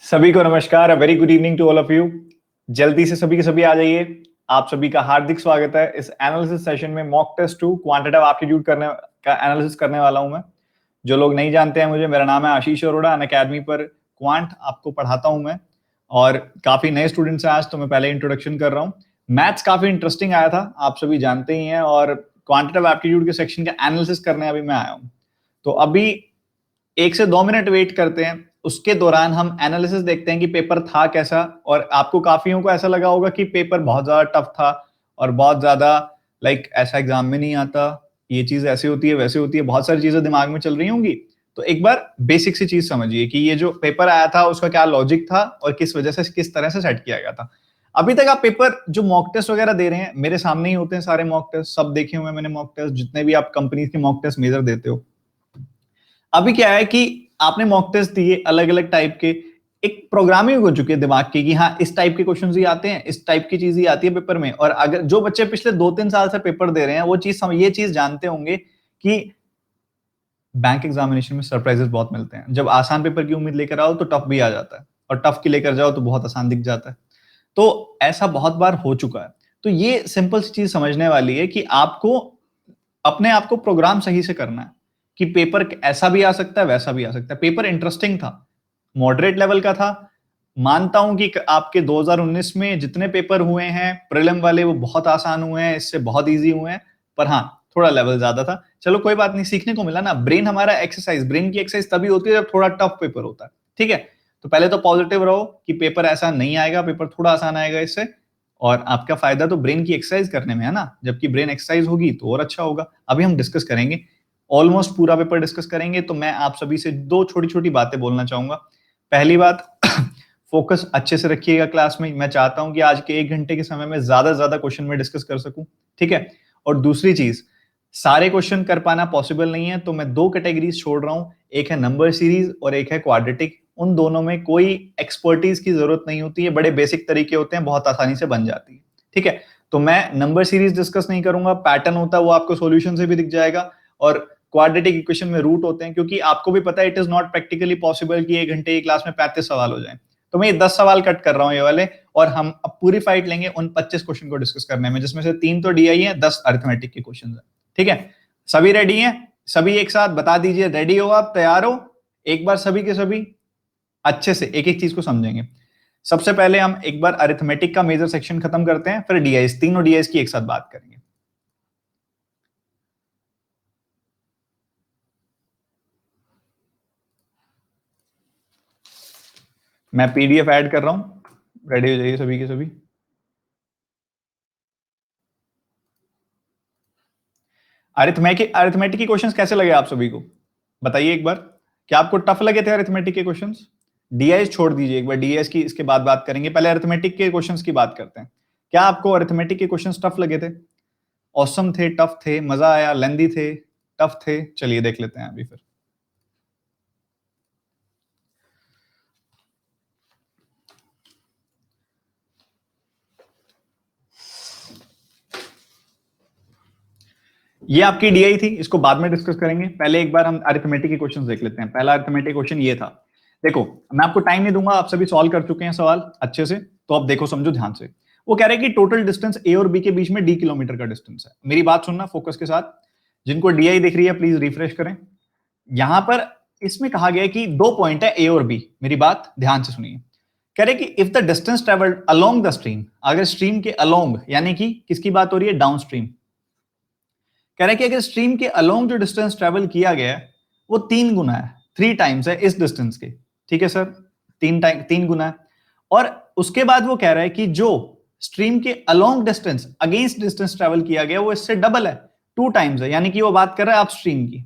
सभी को नमस्कार, very good evening to all of you. जल्दी से सभी के सभी आ जाइए। आप सभी का हार्दिक स्वागत है इस एनालिसिस सेशन में। मॉक टेस्ट 2 क्वांटिटेटिव एप्टीट्यूड करने का एनालिसिस करने वाला हूं मैं। जो लोग नहीं जानते हैं मुझे, मेरा नाम है आशीष अरोड़ा। अनअकैडमी पर क्वांट आपको पढ़ाता हूं मैं, और काफी नए स्टूडेंट्स हैं आज, तो मैं पहले इंट्रोडक्शन कर रहा हूँ। मैथ्स काफी इंटरेस्टिंग आया था, आप सभी जानते ही हैं, और क्वांटिटेटिव एप्टीट्यूड के सेक्शन का एनालिसिस करने अभी मैं आया हूँ। तो अभी 1 से 2 मिनट वेट करते हैं, उसके दौरान हम एनालिसिस देखते हैं कि पेपर था कैसा। और आपको काफियों को ऐसा लगा होगा कि पेपर बहुत ज्यादा टफ था और बहुत ज्यादा ऐसा एग्जाम में नहीं आता, ये चीज ऐसी होती है वैसे होती है, बहुत सारी चीजें दिमाग में चल रही होंगी। तो एक बार बेसिक सी चीज समझिए कि ये जो पेपर आया था उसका क्या लॉजिक था और किस वजह से, किस तरह से सेट किया गया था। अभी तक आप पेपर जो मॉक टेस्ट वगैरह दे रहे हैं, मेरे सामने ही होते हैं सारे मॉक टेस्ट, सब देखे हुए मैंने मॉक टेस्ट, जितने भी आप कंपनी के मॉक टेस्ट मेजर देते हो। अभी क्या है कि आपने मॉक टेस्ट दिए अलग अलग टाइप के, एक प्रोग्रामिंग हो चुकी है दिमाग की कि हाँ इस टाइप के क्वेश्चंस ही आते हैं, इस टाइप की चीज ही आती है पेपर में। और अगर जो बच्चे पिछले 2-3 साल से पेपर दे रहे हैं वो ये चीज जानते होंगे कि बैंक एग्जामिनेशन में सरप्राइजेस बहुत मिलते हैं। जब आसान पेपर की उम्मीद लेकर आओ तो टफ भी आ जाता है, और टफ की लेकर जाओ तो बहुत आसान दिख जाता है। तो ऐसा बहुत बार हो चुका है। तो ये सिंपल सी चीज समझने वाली है कि आपको अपने आप को प्रोग्राम सही से करना है कि पेपर ऐसा भी आ सकता है वैसा भी आ सकता है। पेपर इंटरेस्टिंग था, मॉडरेट लेवल का था। मानता हूं कि आपके 2019 में जितने पेपर हुए हैं प्रीलिम वाले, वो बहुत आसान हुए हैं, इससे बहुत इजी हुए हैं। पर हाँ, थोड़ा लेवल ज्यादा था। चलो कोई बात नहीं, सीखने को मिला ना। ब्रेन हमारा एक्सरसाइज, ब्रेन की एक्सरसाइज तभी होती है जब थोड़ा टफ पेपर होता है। ठीक है, तो पहले तो पॉजिटिव रहो कि पेपर ऐसा नहीं आएगा, पेपर थोड़ा आसान आएगा इससे। और आपका फायदा तो ब्रेन की एक्सरसाइज करने में है ना, जबकि ब्रेन एक्सरसाइज होगी तो और अच्छा होगा। अभी हम डिस्कस करेंगे, ऑलमोस्ट पूरा पेपर डिस्कस करेंगे। तो मैं आप सभी से 2 छोटी छोटी बातें बोलना चाहूंगा। पहली बात, फोकस अच्छे से रखिएगा क्लास में। मैं चाहता हूं कि आज के 1 घंटे के समय में ज्यादा से ज्यादा क्वेश्चन में डिस्कस कर सकूं। ठीक है, और दूसरी चीज, सारे क्वेश्चन कर पाना पॉसिबल नहीं है, तो मैं 2 कैटेगरीज छोड़ रहा हूं, एक है नंबर सीरीज और एक है क्वाड्रेटिक। उन दोनों में कोई एक्सपर्टीज की जरूरत नहीं होती है, बड़े बेसिक तरीके होते हैं, बहुत आसानी से बन जाती है। ठीक है, तो मैं नंबर सीरीज डिस्कस नहीं करूंगा, पैटर्न होता है वो आपको सॉल्यूशन से भी दिख जाएगा। और क्वाड्रेटिक इक्वेशन में रूट होते हैं, क्योंकि आपको भी पता है it is not practically possible कि 1 घंटे की क्लास में 35 सवाल हो जाए। तो मैं ये 10 सवाल कट कर रहा हूं ये वाले, और हम अब पूरी फाइट लेंगे उन 25 क्वेश्चन को डिस्कस करने में, जिसमें से 3 तो डीआई है, 10 अरिथमेटिक के क्वेश्चन है। ठीक है, सभी रेडी हैं? सभी एक साथ बता दीजिए, रेडी हो आप, तैयार हो? एक बार सभी के सभी अच्छे से एक एक चीज को समझेंगे। सबसे पहले हम एक बार अरिथमेटिक का मेजर सेक्शन खत्म करते हैं, फिर डीआईस, तीनों डीआईस की एक साथ बात करेंगे। मैं पीडीएफ ऐड कर रहा हूं, रेडी हो जाइए सभी के सभी। अरिथमेटिक के क्वेश्चंस कैसे लगे आप सभी को, बताइए एक बार। क्या आपको टफ लगे थे अरिथमेटिक के क्वेश्चंस? डीआईएस छोड़ दीजिए, एक बार डीआईएस की इसके बाद बात करेंगे, पहले अरिथमेटिक के क्वेश्चंस की बात करते हैं। क्या आपको अरिथमेटिक के क्वेश्चंस टफ लगे थे? ऑसम थे, टफ थे, मजा आया, लेंदी थे, टफ थे? चलिए देख लेते हैं अभी फिर। ये आपकी डीआई थी, इसको बाद में डिस्कस करेंगे। पहले एक बार हम अरिथमेटिक के क्वेश्चंस देख लेते हैं। पहला अरिथमेटिक क्वेश्चन ये था, देखो मैं आपको टाइम नहीं दूंगा, आप सभी सॉल्व कर चुके हैं सवाल अच्छे से, तो अब देखो समझो ध्यान से। वो कह रहे हैं कि टोटल डिस्टेंस ए और बी के बीच में डी किलोमीटर का डिस्टेंस है। मेरी बात सुनना फोकस के साथ, जिनको डीआई दिख रही है प्लीज रिफ्रेश करें। यहां पर इसमें कहा गया है कि 2 पॉइंट है ए और बी, मेरी बात ध्यान से सुनिए। कह रहे कि if the distance travelled along the stream, अगर स्ट्रीम के अलोंग, यानी कि किसकी बात हो रही है, डाउन स्ट्रीम। कह रहे कि अगर स्ट्रीम के अलोंग जो डिस्टेंस ट्रेवल किया गया है वो 3 गुना है, 3 टाइम्स है इस डिस्टेंस के। ठीक है सर, 3 गुना है। और उसके बाद वो कह रहा है कि जो स्ट्रीम के along distance against distance travel किया गया वो इससे डबल है, 2 टाइम्स है, यानी कि वो बात कर रहा है अप स्ट्रीम की,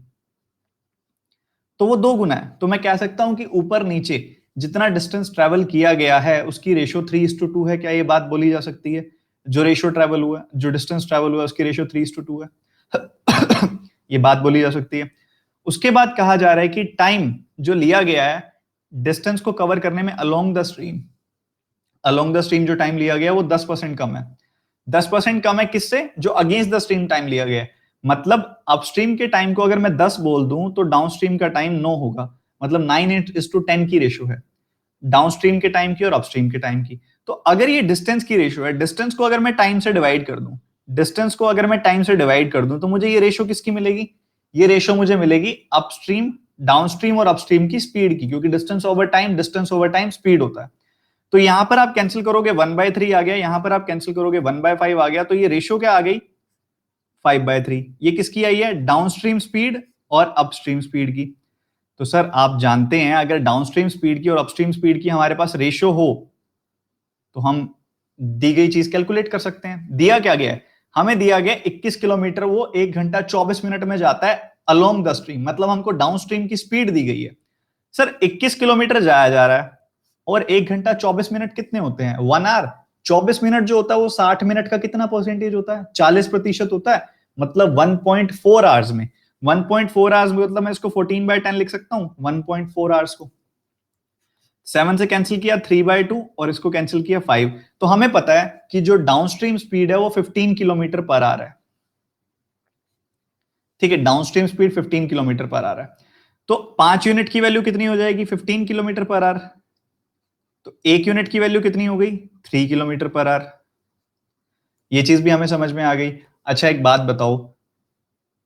तो वो 2 गुना है। तो मैं कह सकता हूं कि ऊपर नीचे जितना डिस्टेंस ट्रेवल किया गया है उसकी रेशियो 3:2 है। क्या ये बात बोली जा सकती है? जो रेशियो ट्रेवल हुआ, जो डिस्टेंस ट्रेवल हुआ, उसकी रेशियो 3:2 है। ये बात बोली जा सकती है। उसके बाद कहा जा रहा है कि टाइम जो लिया गया है डिस्टेंस को कवर करने में along the stream, along the stream जो टाइम लिया गया वो 10% कम है। 10% कम है किससे? जो अगेंस्ट द स्ट्रीम टाइम लिया गया है। मतलब अपस्ट्रीम के टाइम को अगर मैं 10 बोल दूं तो डाउनस्ट्रीम का टाइम 9 होगा, मतलब 9:10 की रेशियो है। डाउनस्ट्रीम के टाइम की और अपस्ट्रीम के टाइम की। तो अगर ये डिस्टेंस की रेशियो है, डिस्टेंस को अगर मैं टाइम से डिवाइड कर दूं, डिस्टेंस को अगर मैं टाइम से डिवाइड कर दूं, तो मुझे ये रेशियो किसकी मिलेगी? ये रेशियो मुझे मिलेगी अपस्ट्रीम, डाउनस्ट्रीम और अपस्ट्रीम की स्पीड की, क्योंकि डिस्टेंस ओवर टाइम स्पीड होता है। तो यहां पर आप कैंसिल करोगे 1/3 आ गया, यहां पर आप कैंसिल करोगे 1/5 आ गया, तो ये रेशियो क्या आ गई? 5/3। ये किसकी आई है? डाउनस्ट्रीम स्पीड और अपस्ट्रीम स्पीड की। तो सर आप जानते हैं अगर डाउनस्ट्रीम स्पीड की और अपस्ट्रीम स्पीड की हमारे पास रेशियो हो तो हम दी गई चीज कैलकुलेट कर सकते हैं। दिया क्या गया है? हमें दिया गया 21 किलोमीटर, वो 1 घंटा 24 मिनट में जाता है अलोंग द स्ट्रीम, मतलब हमको डाउनस्ट्रीम की स्पीड दी गई है। सर 21 किलोमीटर जाया जा रहा है और 1 घंटा 24 मिनट कितने होते हैं? 1 आवर। 24 मिनट जो होता है वो 60 मिनट का कितना परसेंटेज होता है? 40% होता है, मतलब 1.4 आवर्स में। 1.4 आवर्स में मतलब मैं इसको 14/10 लिख सकता हूं, 1.4 आवर्स को 7 से कैंसिल किया 3/2 और इसको कैंसिल किया 5। तो हमें पता है कि जो डाउनस्ट्रीम स्पीड है वो 15 किलोमीटर पर आवर है। ठीक है, downstream speed 15 kilometre per hour है। तो 5 यूनिट की वैल्यू कितनी हो जाएगी? 15 किलोमीटर पर आवर। तो 1 यूनिट की वैल्यू कितनी हो गई? 3 किलोमीटर पर आवर। ये चीज भी हमें समझ में आ गई। अच्छा एक बात बताओ,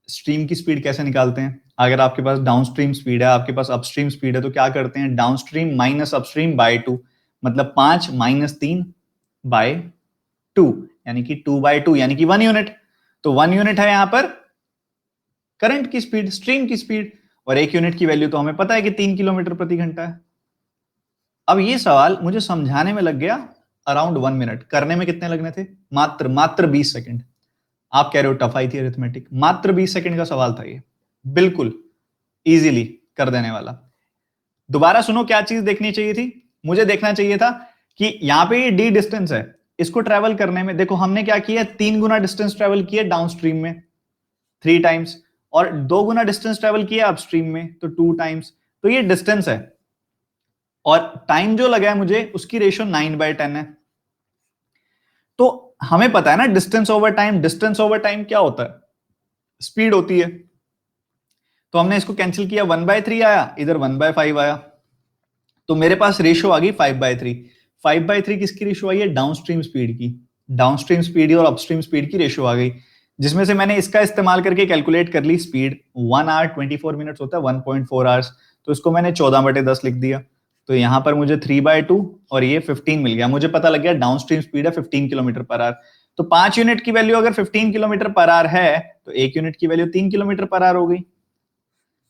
स्ट्रीम की स्पीड कैसे निकालते हैं? अगर आपके पास डाउनस्ट्रीम स्पीड है, आपके पास अपस्ट्रीम स्पीड है, तो क्या करते हैं? डाउनस्ट्रीम माइनस अपस्ट्रीम बाय 2, मतलब 5 - 3/2, यानी कि 2/2 यानी कि 1 यूनिट। तो 1 यूनिट है यहां पर करंट की स्पीड, स्ट्रीम की स्पीड, और 1 यूनिट की वैल्यू तो हमें पता है कि 3 किलोमीटर प्रति घंटा है। अब ये सवाल मुझे समझाने में लग गया अराउंड 1 मिनट, करने में कितने लगने थे? मात्र 20 सेकंड। आप कह रहे हो टफ आई थी अरिथमेटिक, मात्र 20 सेकंड का सवाल था ये, बिल्कुल इजीली कर देने वाला। दोबारा सुनो, क्या चीज देखनी चाहिए थी? मुझे देखना चाहिए था कि यहां पे ये डी डिस्टेंस है, इसको ट्रेवल करने में देखो हमने क्या किया, 3 गुना डिस्टेंस ट्रेवल किया डाउनस्ट्रीम में 3 टाइम्स, और 2 गुना डिस्टेंस ट्रेवल किया अपस्ट्रीम में तो 2 टाइम्स। तो ये डिस्टेंस है और टाइम जो लगा है मुझे उसकी रेशियो 9/10 है। तो हमें पता है ना distance over time, distance over time क्या होता है? स्पीड होती है। तो हमने इसको कैंसिल किया, 1/3 आया, इधर 1/5 आया, तो मेरे पास रेशियो आ गई 5/3। 5/3 किसकी रेशियो आई है? डाउनस्ट्रीम स्पीड की। डाउनस्ट्रीम स्पीड और अपस्ट्रीम स्पीड की रेशियो आ गई, जिसमें से मैंने इसका इस्तेमाल करके कैलकुलेट कर ली स्पीड। 1 आवर 24 मिनट्स होता है, 1.4 आवर्स, तो इसको मैंने 14/10 लिख दिया। तो यहां पर मुझे 3/2 और ये 15 मिल गया। मुझे पता लग गया डाउनस्ट्रीम स्पीड है 15 किलोमीटर पर आवर। तो 5 यूनिट की वैल्यू अगर 15 किलोमीटर पर आवर है तो 1 यूनिट की वैल्यू 3 किलोमीटर पर आवर हो गई,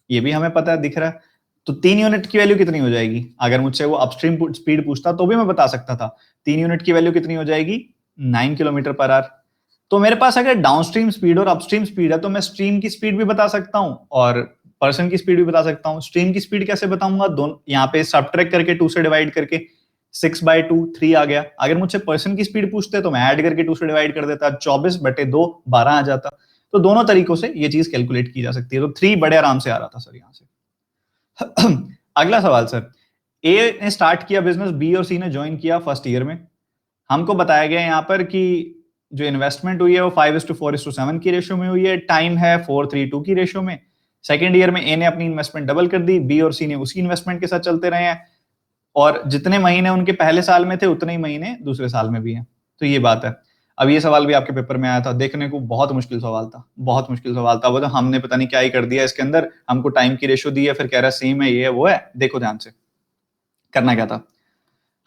ये भी हमें पता है, दिख रहा है। तो 3 यूनिट की वैल्यू कितनी हो जाएगी? अगर मुझसे वो अपस्ट्रीम स्पीड पूछता तो भी मैं बता सकता था। 3 यूनिट की वैल्यू कितनी हो जाएगी? 9 किलोमीटर पर आवर। तो मेरे पास अगर डाउनस्ट्रीम स्पीड और अपस्ट्रीम स्पीड है तो मैं स्ट्रीम की स्पीड भी बता सकता हूं और पर्सन की स्पीड भी बता सकता हूं। स्ट्रीम की स्पीड कैसे बताऊंगा? दोनों यहाँ पे सब्ट्रैक्ट करके 2 से डिवाइड करके 6/2 3 आ गया। अगर मुझसे पर्सन की स्पीड पूछते तो मैं ऐड करके 2 से डिवाइड कर देता, 24/2 12 आ जाता। तो दोनों तरीकों से ये चीज कैलकुलेट की जा सकती है। तो 3 बड़े आराम से आ रहा था सर यहाँ से। अगला सवाल सर, ए ने स्टार्ट किया बिजनेस, बी और सी ने ज्वाइन किया फर्स्ट ईयर में। हमको बताया गया यहाँ पर कि जो इन्वेस्टमेंट हुई है वो 5:4:7 की रेशियो में हुई है, टाइम है 4:3:2 की रेशियो में। सेकेंड ईयर में ए ने अपनी इन्वेस्टमेंट डबल कर दी, बी और सी ने उसी इन्वेस्टमेंट के साथ चलते रहे हैं, और जितने महीने उनके पहले साल में थे उतने ही महीने दूसरे साल में भी हैं। तो ये बात है। अब ये सवाल भी आपके पेपर में आया था, देखने को बहुत मुश्किल सवाल था, बहुत मुश्किल सवाल था वो, तो हमने पता नहीं क्या ही कर दिया इसके अंदर। हमको टाइम की रेशियो दी है, फिर कह रहा है सेम है, ये है वो है। देखो ध्यान से करना क्या था।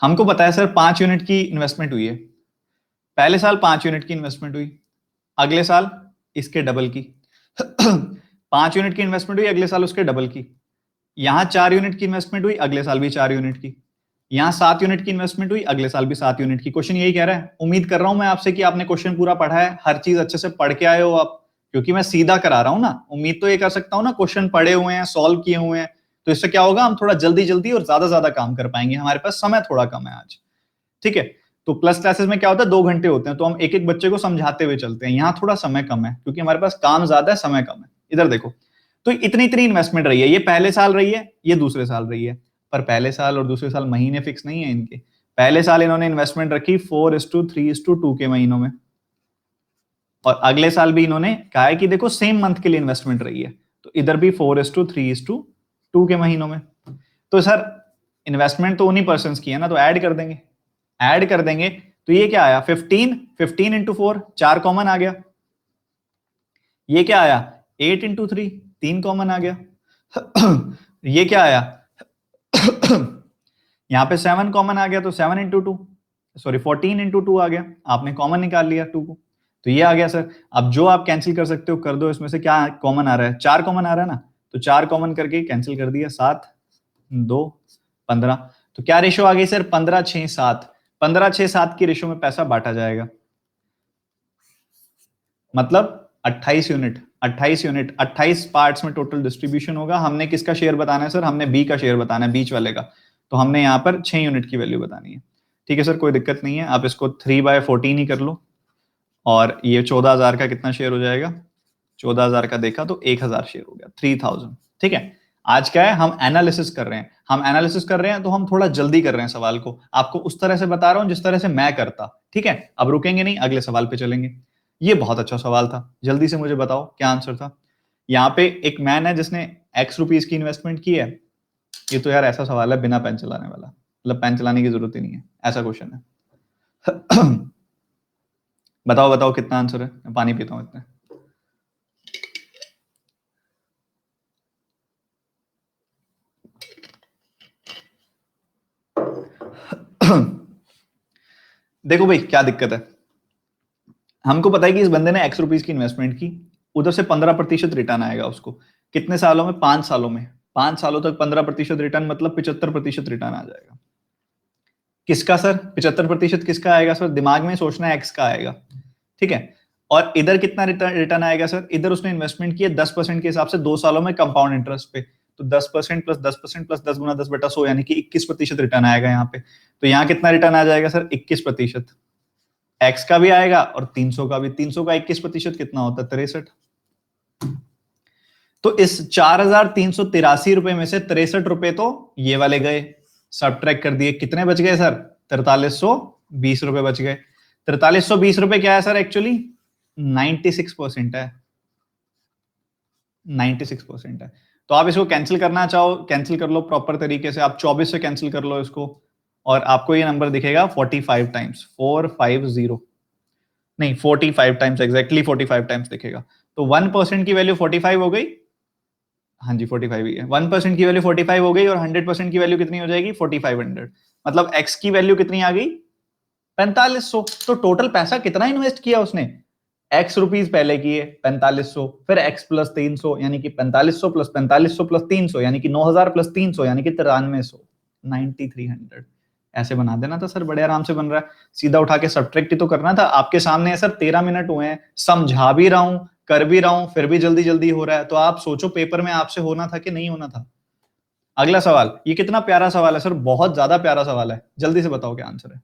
हमको पता है सर 5 यूनिट की इन्वेस्टमेंट हुई है, पहले साल 5 यूनिट की इन्वेस्टमेंट हुई, अगले साल इसके डबल की। 5 यूनिट की इन्वेस्टमेंट हुई, अगले साल उसके डबल की। यहां 4 यूनिट की इन्वेस्टमेंट हुई, अगले साल भी 4 यूनिट की। यहां 7 यूनिट की इन्वेस्टमेंट हुई, अगले साल भी 7 यूनिट की। क्वेश्चन यही कह रहा है। उम्मीद कर रहा हूं मैं आपसे कि आपने क्वेश्चन पूरा पढ़ा है, हर चीज अच्छे से पढ़ के आए हो आप, क्योंकि मैं सीधा करा रहा हूं ना। उम्मीद तो ये कर सकता हूं ना, क्वेश्चन पढ़े हुए हैं, सॉल्व किए हुए हैं, तो इससे क्या होगा, हम थोड़ा जल्दी जल्दी और ज्यादा ज्यादा काम कर पाएंगे। हमारे पास समय थोड़ा कम है आज, ठीक है। तो प्लस क्लासेस में क्या होता है, 2 घंटे होते हैं, तो हम एक एक बच्चे को समझाते हुए चलते हैं। यहाँ थोड़ा समय कम है क्योंकि हमारे पास काम ज्यादा है, समय कम है। इधर देखो, तो इतनी इतनी इन्वेस्टमेंट रही है, ये पहले साल रही है, ये दूसरे साल रही है, पर पहले साल और दूसरे साल महीने फिक्स नहीं है इनके। पहले साल इन्होंने इन्वेस्टमेंट रखी 4:3:2 के महीनों में, और अगले साल भी इन्होंने कहा है कि देखो सेम मंथ के लिए इन्वेस्टमेंट रही है, तो इधर भी 4:3:2 के महीनों में। तो सर इन्वेस्टमेंट तो उन्हीं पर्सन की है ना, तो ऐड कर देंगे, ऐड कर देंगे। तो ये क्या आया 15, 15 इंटू 4, 4 कॉमन आ गया। ये क्या आया 8 इंटू 3, 3 कॉमन आ गया। ये क्या आया यहां पे 7 कॉमन आ गया, तो 7 इंटू 2, सॉरी 14 इंटू 2 आ गया, आपने कॉमन निकाल लिया 2 को, तो ये आ गया सर। अब जो आप कैंसिल कर सकते हो कर दो, इसमें से क्या कॉमन आ रहा है, 4 कॉमन आ रहा है ना, तो 4 कॉमन करके कैंसिल कर दिया, 7 2 15। तो क्या रेशो आ गई सर 15 6 7, 15 6 7 की रेशो में पैसा बांटा जाएगा, मतलब 28 यूनिट, 28 यूनिट, 28 पार्ट्स में टोटल डिस्ट्रीब्यूशन होगा। हमने किसका शेयर बताना है सर, हमने बी का शेयर बताना है, बीच वाले का, तो हमने यहाँ पर 6 यूनिट की वैल्यू बतानी है। ठीक है सर, कोई दिक्कत नहीं है, आप इसको 3/14 ही कर लो, और ये 14,000 का कितना शेयर हो जाएगा, 14,000 का देखा तो 1,000 शेयर हो गया, 3,000। ठीक है, आज क्या है, हम एनालिसिस कर रहे हैं, हम एनालिसिस कर रहे हैं, तो हम थोड़ा जल्दी कर रहे हैं सवाल को, आपको उस तरह से बता रहा हूं जिस तरह से मैं करता। ठीक है, अब रुकेंगे नहीं, अगले सवाल पे चलेंगे। ये बहुत अच्छा सवाल था, जल्दी से मुझे बताओ क्या आंसर था। यहाँ पे एक मैन है जिसने ₹X की इन्वेस्टमेंट की है। ये तो यार ऐसा सवाल है बिना पेन चलाने वाला, मतलब पेन चलाने की जरूरत ही नहीं है, ऐसा क्वेश्चन है। बताओ बताओ कितना आंसर है, मैं पानी पीता हूं इतने। देखो भाई क्या दिक्कत है, हमको पता है कि इस बंदे ने ₹X की इन्वेस्टमेंट की, उधर से 15% रिटर्न आएगा उसको, कितने सालों में, 5 सालों में, 5 सालों तक 15% रिटर्न, मतलब 75% रिटर्न आ जाएगा। किसका सर 75% किसका आएगा सर, दिमाग में सोचना है, एक्स का आएगा। ठीक है, और इधर कितना रिटर्न आएगा सर, इधर उसने इन्वेस्टमेंट की है 10% के हिसाब से 2 सालों में कंपाउंड इंटरेस्ट पे, तो 10% प्लस 10% प्लस 10 गुना 10/100, यानी कि 21% रिटर्न आएगा यहाँ पे। तो यहाँ कितना रिटर्न आ जाएगा सर 21%, एक्स का भी आएगा और 300 का भी, 300 का 21% कितना होता है 63। तो इस 4,383 रुपए में से 63 रुपए तो ये वाले गए, सब्ट्रैक्ट कर दिए, कितने बच गए सर 4,320 रुपए बच गए। 4,320 रुपए क्या है सर, एक्चुअली 96% है, 96% है। तो आप इसको कैंसिल करना चाहो कैंसिल कर लो प्रॉपर तरीके से, आप 24 से कैंसिल कर लो इसको, और आपको ये नंबर दिखेगा 45 टाइम्स, 450 नहीं 45 टाइम्स, एग्जैक्टली 45 टाइम्स दिखेगा। तो 1% की वैल्यू 45 हो गई, हाँ जी 45 ही है, 1% की वैल्यू 45 हो गई, और 100% की वैल्यू कितनी हो जाएगी 4500, मतलब एक्स की वैल्यू कितनी आ गई 4500। तो टोटल पैसा कितना इन्वेस्ट किया उसने, ₹X पहले किए 4500, फिर x प्लस 300 यानी कि 4500 प्लस 4500 प्लस 300 यानी कि 9,000 प्लस 300 यानी कि 9300, 9300। ऐसे बना देना था सर, बड़े आराम से बन रहा है, सीधा उठा के सब्ट्रैक्ट ही तो करना था। आपके सामने है सर 13 मिनट हुए हैं, समझा भी रहा हूं कर भी रहा हूं, फिर भी जल्दी जल्दी हो रहा है, तो आप सोचो पेपर में आपसे होना था कि नहीं होना था। अगला सवाल, ये कितना प्यारा सवाल है सर, बहुत ज्यादा प्यारा सवाल है, जल्दी से बताओ क्या आंसर है।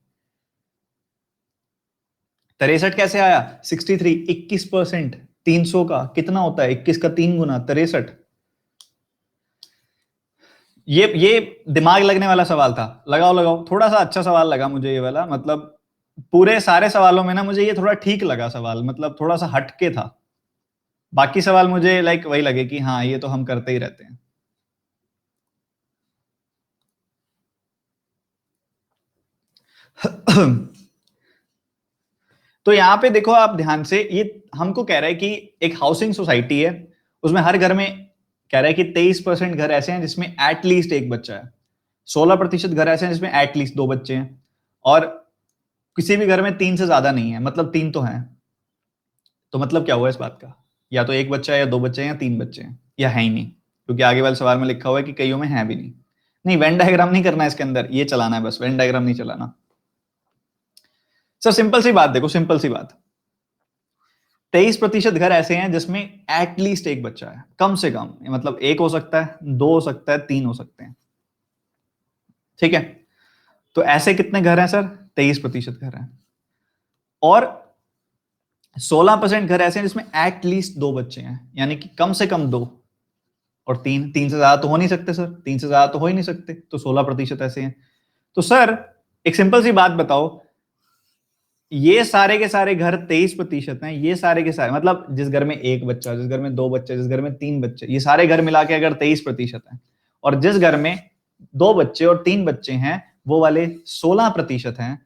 63 कैसे आया, 63, 21%, 300 का कितना होता है 21 का 3 गुना 63। ये दिमाग लगने वाला सवाल था, लगाओ लगाओ, थोड़ा सा अच्छा सवाल लगा मुझे ये वाला, मतलब पूरे सारे सवालों में ना मुझे ये थोड़ा ठीक लगा सवाल, मतलब थोड़ा सा हटके था। बाकी सवाल मुझे लाइक वही लगे कि हाँ ये तो हम करते ही रहते हैं। तो यहां पे देखो आप ध्यान से, ये हमको कह रहा है कि एक हाउसिंग सोसाइटी है, उसमें हर घर में कह रहा है कि 23% घर ऐसे हैं जिसमें एटलीस्ट एक बच्चा है, 16% घर ऐसे हैं जिसमें एटलीस्ट 2 बच्चे हैं, और किसी भी घर में 3 से ज्यादा नहीं है, मतलब 3 तो हैं। तो मतलब क्या हुआ इस बात का, या तो एक बच्चा है, या 2 बच्चे हैं, या 3 बच्चे हैं, या है ही नहीं, क्योंकि आगे वाले सवाल में लिखा हुआ है कि कईयों में है भी नहीं। नहीं, वेन डायग्राम नहीं करना है इसके अंदर, ये चलाना है बस, वेन डायग्राम नहीं चलाना। सर सिंपल सी बात देखो, सिंपल सी बात, 23% घर ऐसे हैं जिसमें एटलीस्ट एक बच्चा है, कम से कम, मतलब एक हो सकता है, 2 हो सकता है, 3 हो सकते हैं। ठीक है, तो ऐसे कितने घर हैं सर, 23% घर हैं, और 16% घर ऐसे हैं जिसमें एटलीस्ट 2 बच्चे हैं, यानी कि कम से कम 2, और 3 से ज्यादा तो हो नहीं सकते सर, 3 से ज्यादा तो हो ही नहीं सकते, तो 16% ऐसे हैं। तो सर एक सिंपल सी बात बताओ, ये सारे के सारे घर 23% हैं, ये सारे के सारे, मतलब जिस घर में एक बच्चा, जिस घर में 2 बच्चे, जिस घर में 3 बच्चे, ये सारे घर मिला के अगर 23% हैं, और जिस घर में 2 बच्चे और 3 बच्चे हैं, वो वाले 16% हैं।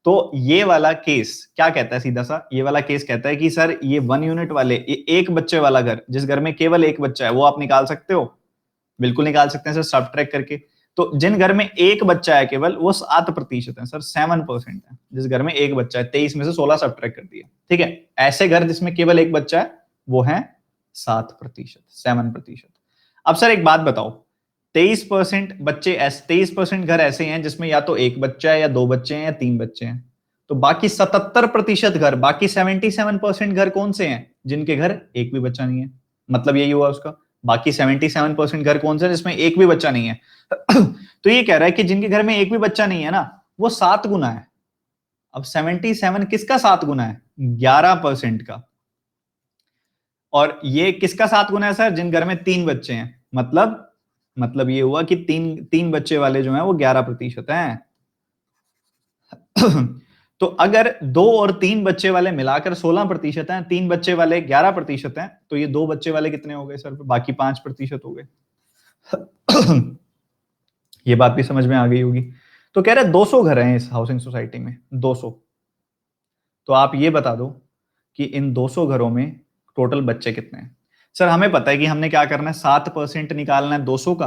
तो ये वाला केस क्या कहता है, सीधा सा ये वाला केस कहता है कि सर ये 1 यूनिट वाले, ये एक बच्चे वाला घर, जिस घर में केवल एक बच्चा है, वो आप निकाल सकते हो, बिल्कुल निकाल सकते हैं सर, सब्ट्रैक्ट करके। तो जिन घर में एक बच्चा है केवल, वो 7% है सर, 7% है। जिस घर में एक बच्चा है, 23 में से 16 सब्ट्रैक्ट कर दिया, ठीक है। ऐसे घर जिसमें केवल एक बच्चा है, वो है 7%, 7%। अब सर एक बात बताओ, 23% बच्चे ऐसे, 23% घर ऐसे हैं जिसमें या तो एक बच्चा है, या 2 बच्चे हैं, या 3 बच्चे हैं। तो बाकी 77% घर, बाकी 77% घर कौन से हैं, जिनके घर एक भी बच्चा नहीं है। मतलब यही हुआ उसका, बाकी 77% घर कौन से हैं जिसमें एक भी बच्चा नहीं है। तो ये कह रहा है कि जिनके घर में एक भी बच्चा नहीं है ना, वो 7 गुना है। अब 77 किसका 7 गुना है, 11% का। और ये किसका 7 गुना है सर, जिन घर में 3 बच्चे हैं। मतलब ये हुआ कि तीन बच्चे वाले जो हैं वो 11% हैं। तो अगर 2 और 3 बच्चे वाले मिलाकर 16% हैं, 3 बच्चे वाले 11% हैं, तो ये 2 बच्चे वाले कितने हो गए सर, बाकी 5% हो गए। ये बात भी समझ में आ गई होगी। तो कह रहे 200 घर हैं इस हाउसिंग सोसाइटी में, 200। तो आप ये बता दो कि इन 200 घरों में टोटल बच्चे कितने हैं। सर हमें पता है कि हमने क्या करना है, 7% निकालना है 200 का,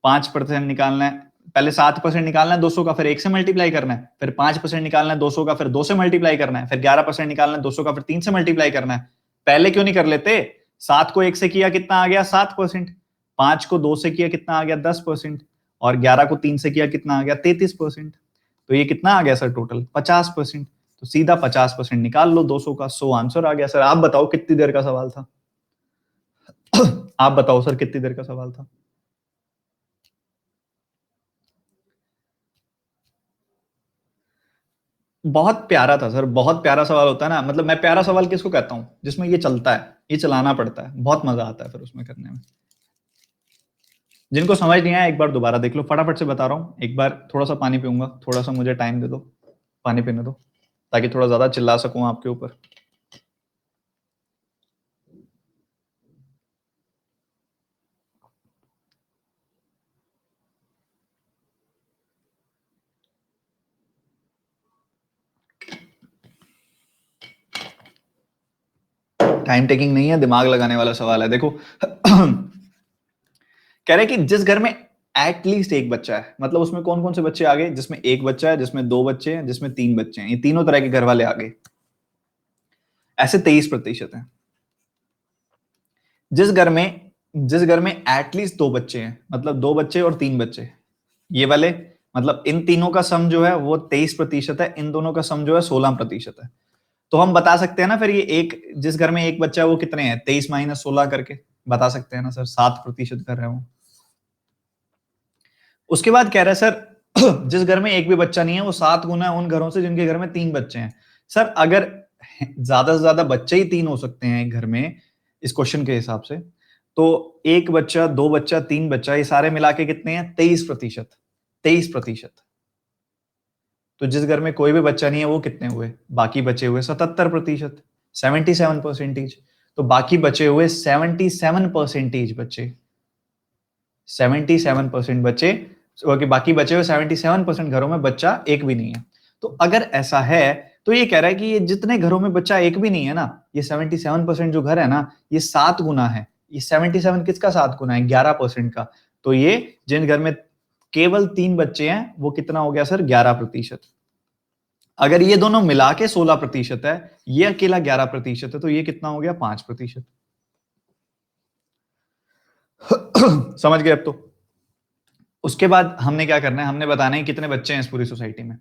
5% निकालना है, पहले 7% निकालना है 200 का, फिर 1 से मल्टीप्लाई करना है, फिर 5% निकालना है 200 का, फिर 2 से मल्टीप्लाई करना है, फिर 11% निकालना है 200 का, फिर 3 से मल्टीप्लाई करना है। पहले क्यों नहीं कर लेते, 7 को 1 से किया कितना आ गया 7%, 5 को 2 से किया कितना आ गया 10%, और 11 को 3 से किया कितना आ गया 33%। तो ये कितना आ गया सर टोटल 50%। तो सीधा 50% निकाल लो 200 का, 100 आंसर आ गया। सर आप बताओ कितनी देर का सवाल था। आप बताओ सर कितनी देर का सवाल था। बहुत प्यारा था सर, बहुत प्यारा सवाल होता है ना। मतलब मैं प्यारा सवाल किसको कहता हूं, जिसमें ये चलता है, ये चलाना पड़ता है, बहुत मजा आता है फिर उसमें करने में। जिनको समझ नहीं आया एक बार दोबारा देख लो, फटाफट से बता रहा हूं एक बार। थोड़ा सा पानी पीऊंगा, थोड़ा सा मुझे टाइम दे दो, पानी पीने दो, ताकि थोड़ा ज्यादा चिल्ला सकूं आपके ऊपर। टाइम टेकिंग नहीं है, दिमाग लगाने वाला सवाल है। देखो कह रहे कि जिस घर में एटलीस्ट एक बच्चा है, मतलब उसमें कौन कौन से बच्चे आ गए, जिसमें एक बच्चा है, जिसमें 2 बच्चे हैं, जिसमें 3 बच्चे हैं, ये तीनों तरह के घर वाले आ गए। ऐसे 23% हैं। जिस घर में एटलीस्ट 2 बच्चे हैं, मतलब 2 बच्चे और 3 बच्चे, ये वाले, मतलब इन तीनों का सम जो है वो 23% है, इन दोनों का सम जो है 16% है। तो हम बता सकते हैं ना फिर, ये एक जिस घर में एक बच्चा है वो कितने हैं, 23 माइनस 16 करके बता सकते हैं ना सर, 7% कर रहे हो। उसके बाद कह रहा है सर जिस घर में एक भी बच्चा नहीं है, वो 7 गुना है उन घरों से जिनके घर में 3 बच्चे हैं। सर अगर ज्यादा से ज्यादा बच्चे ही 3 हो सकते हैं एक घर में, इस क्वेश्चन के हिसाब से, तो एक बच्चा, 2 बच्चा, 3 बच्चा, ये सारे मिला के कितने हैं, 23%। 23%। तो जिस घर में कोई भी बच्चा नहीं है वो कितने हुए, बाकी बचे हुए 77%, 77%। तो बाकी बचे हुए 77% बच्चे, 77% बच्चे, कि बाकी बचे हुए 77% घरों में बच्चा एक भी नहीं है। तो अगर ऐसा है, तो ये कह रहा है कि ये जितने घरों में बच्चा एक भी नहीं है ना, ये 77% जो घर है ना, ये 7 गुना है। ये 77 किसका 7 गुना है, 11% का। तो ये जिन घर में केवल 3 बच्चे हैं, वो कितना हो गया सर, 11%। अगर ये दोनों मिला के 16% है, ये अकेला 11% है, तो ये कितना हो गया, 5%। समझ गए अब तो। उसके बाद हमने क्या करना है, हमने बताना है कितने बच्चे हैं इस पूरी सोसाइटी में।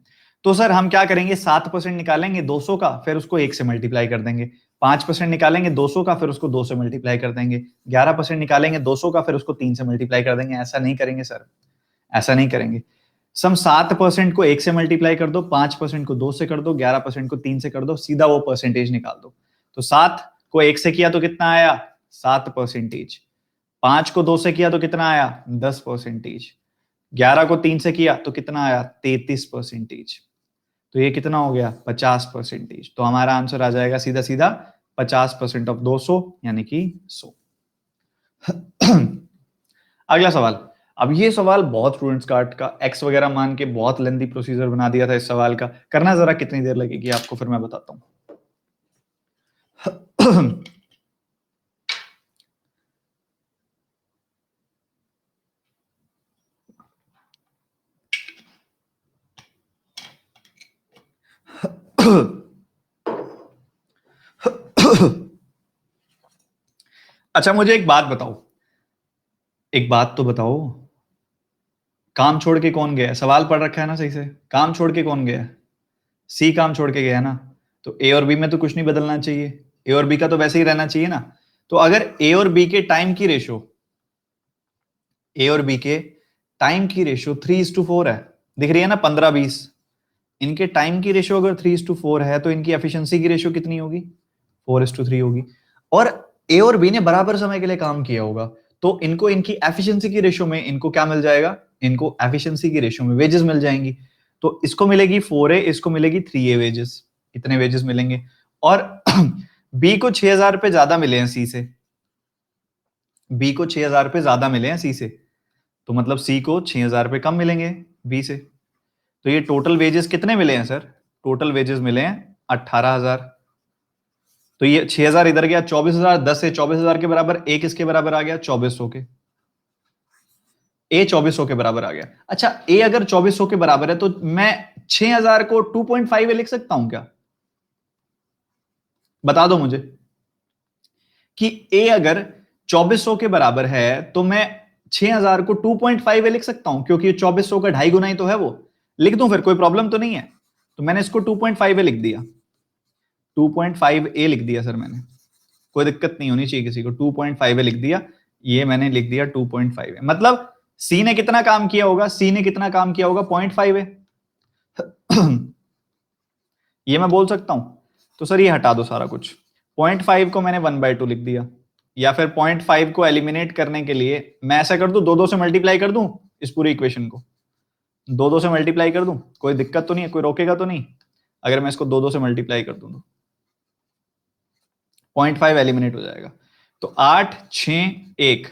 तो सर हम क्या करेंगे, 7% निकालेंगे 200 का, फिर उसको 1 से मल्टीप्लाई कर देंगे। 5% निकालेंगे 200 का, फिर उसको 2 से मल्टीप्लाई कर देंगे। 11% निकालेंगे 200 का, फिर उसको 3 से मल्टीप्लाई कर देंगे। ऐसा नहीं करेंगे सर, ऐसा नहीं करेंगे। सम 7% को 1 से मल्टीप्लाई कर दो, 5% को 2 से कर दो, 11% को 3 से कर दो, सीधा वो परसेंटेज निकाल दो। तो 7 को 1 से किया तो कितना आया, 7%। 5 को 2 से किया तो कितना आया, 10%। 11 को 3 से किया तो कितना आया, 33%। तो ये कितना हो गया, 50%। तो हमारा आंसर आ जाएगा सीधा सीधा 50% ऑफ 200, यानी कि 100। अगला सवाल, अब ये सवाल बहुत स्टूडेंट्स काट का एक्स वगैरह मान के बहुत लेंथी प्रोसीजर बना दिया था इस सवाल का। करना जरा कितनी देर लगेगी आपको, फिर मैं बताता हूं। अच्छा मुझे एक बात बताओ, एक बात तो बताओ, काम छोड़ के कौन गया है? सवाल पढ़ रखा है ना सही से? काम छोड़ के कौन गया है? सी काम छोड़ के गया है ना। तो ए और बी में तो कुछ नहीं बदलना चाहिए, ए और बी का तो वैसे ही रहना चाहिए ना। तो अगर ए और बी के टाइम की रेशो, ए और बी के टाइम की रेशो 3:4 है, दिख रही है ना, 15-20। इनके टाइम की रेशो अगर 3:4 है तो इनकी एफिशिएंसी की रेशो कितनी होगी? 4:3 होगी। और ए और बी ने बराबर समय के लिए काम किया होगा, तो इनको इनकी एफिशिएंसी की रेशो में इनको क्या मिल जाएगा? इनको एफिशिएंसी की रेशो में वेजेस मिल जाएंगी। तो इसको मिलेगी 4A, इसको मिलेगी 3A वेजेस, इतने वेजेस मिलेंगे। और बी को 6,000 रुपए ज्यादा मिले हैं सी से, बी को 6,000 रुपए ज्यादा मिले हैं सी से, तो मतलब सी को 6,000 रुपए कम मिलेंगे बी से। तो ये टोटल वेजेस कितने मिले हैं सर? टोटल वेजेस मिले हैं 18,000। तो ये 6,000 इधर गया, 24,000, 10 से 24,000 के बराबर, ए किसके बराबर आ गया? 2,400 के। ए 2,400 के बराबर आ गया। अच्छा ए अगर 2,400 के बराबर है तो मैं 6,000 को 2.5 लिख सकता हूं क्या? बता दो मुझे कि ए अगर 2,400 के बराबर है तो मैं 6,000 को 2.5 लिख सकता हूं, क्योंकि 2,400 का 2.5 गुना ही तो है वो। लिख दूं फिर, कोई प्रॉब्लम तो नहीं है। तो मैंने इसको 2.5 लिख दिया, 2.5 लिख दिया सर मैंने, कोई दिक्कत नहीं होनी चाहिए किसी को। 2.5 लिख दिया, ये मैंने लिख दिया 2.5 मतलब सी ने कितना काम किया होगा? सी ने कितना काम किया होगा? 0.5 ये मैं बोल सकता हूं। तो सर ये हटा दो सारा कुछ, 0.5 को मैंने 1/2 लिख दिया। या फिर 0.5 को एलिमिनेट करने के लिए मैं ऐसा कर दूं, 2 से मल्टीप्लाई कर दूं इस पूरी इक्वेशन को, 2 से मल्टीप्लाई कर दूं, कोई दिक्कत तो नहीं है, कोई रोकेगा तो नहीं अगर मैं इसको 2 से मल्टीप्लाई कर दूं तो? 0.5 एलिमिनेट हो जाएगा। तो 8, 6, 1,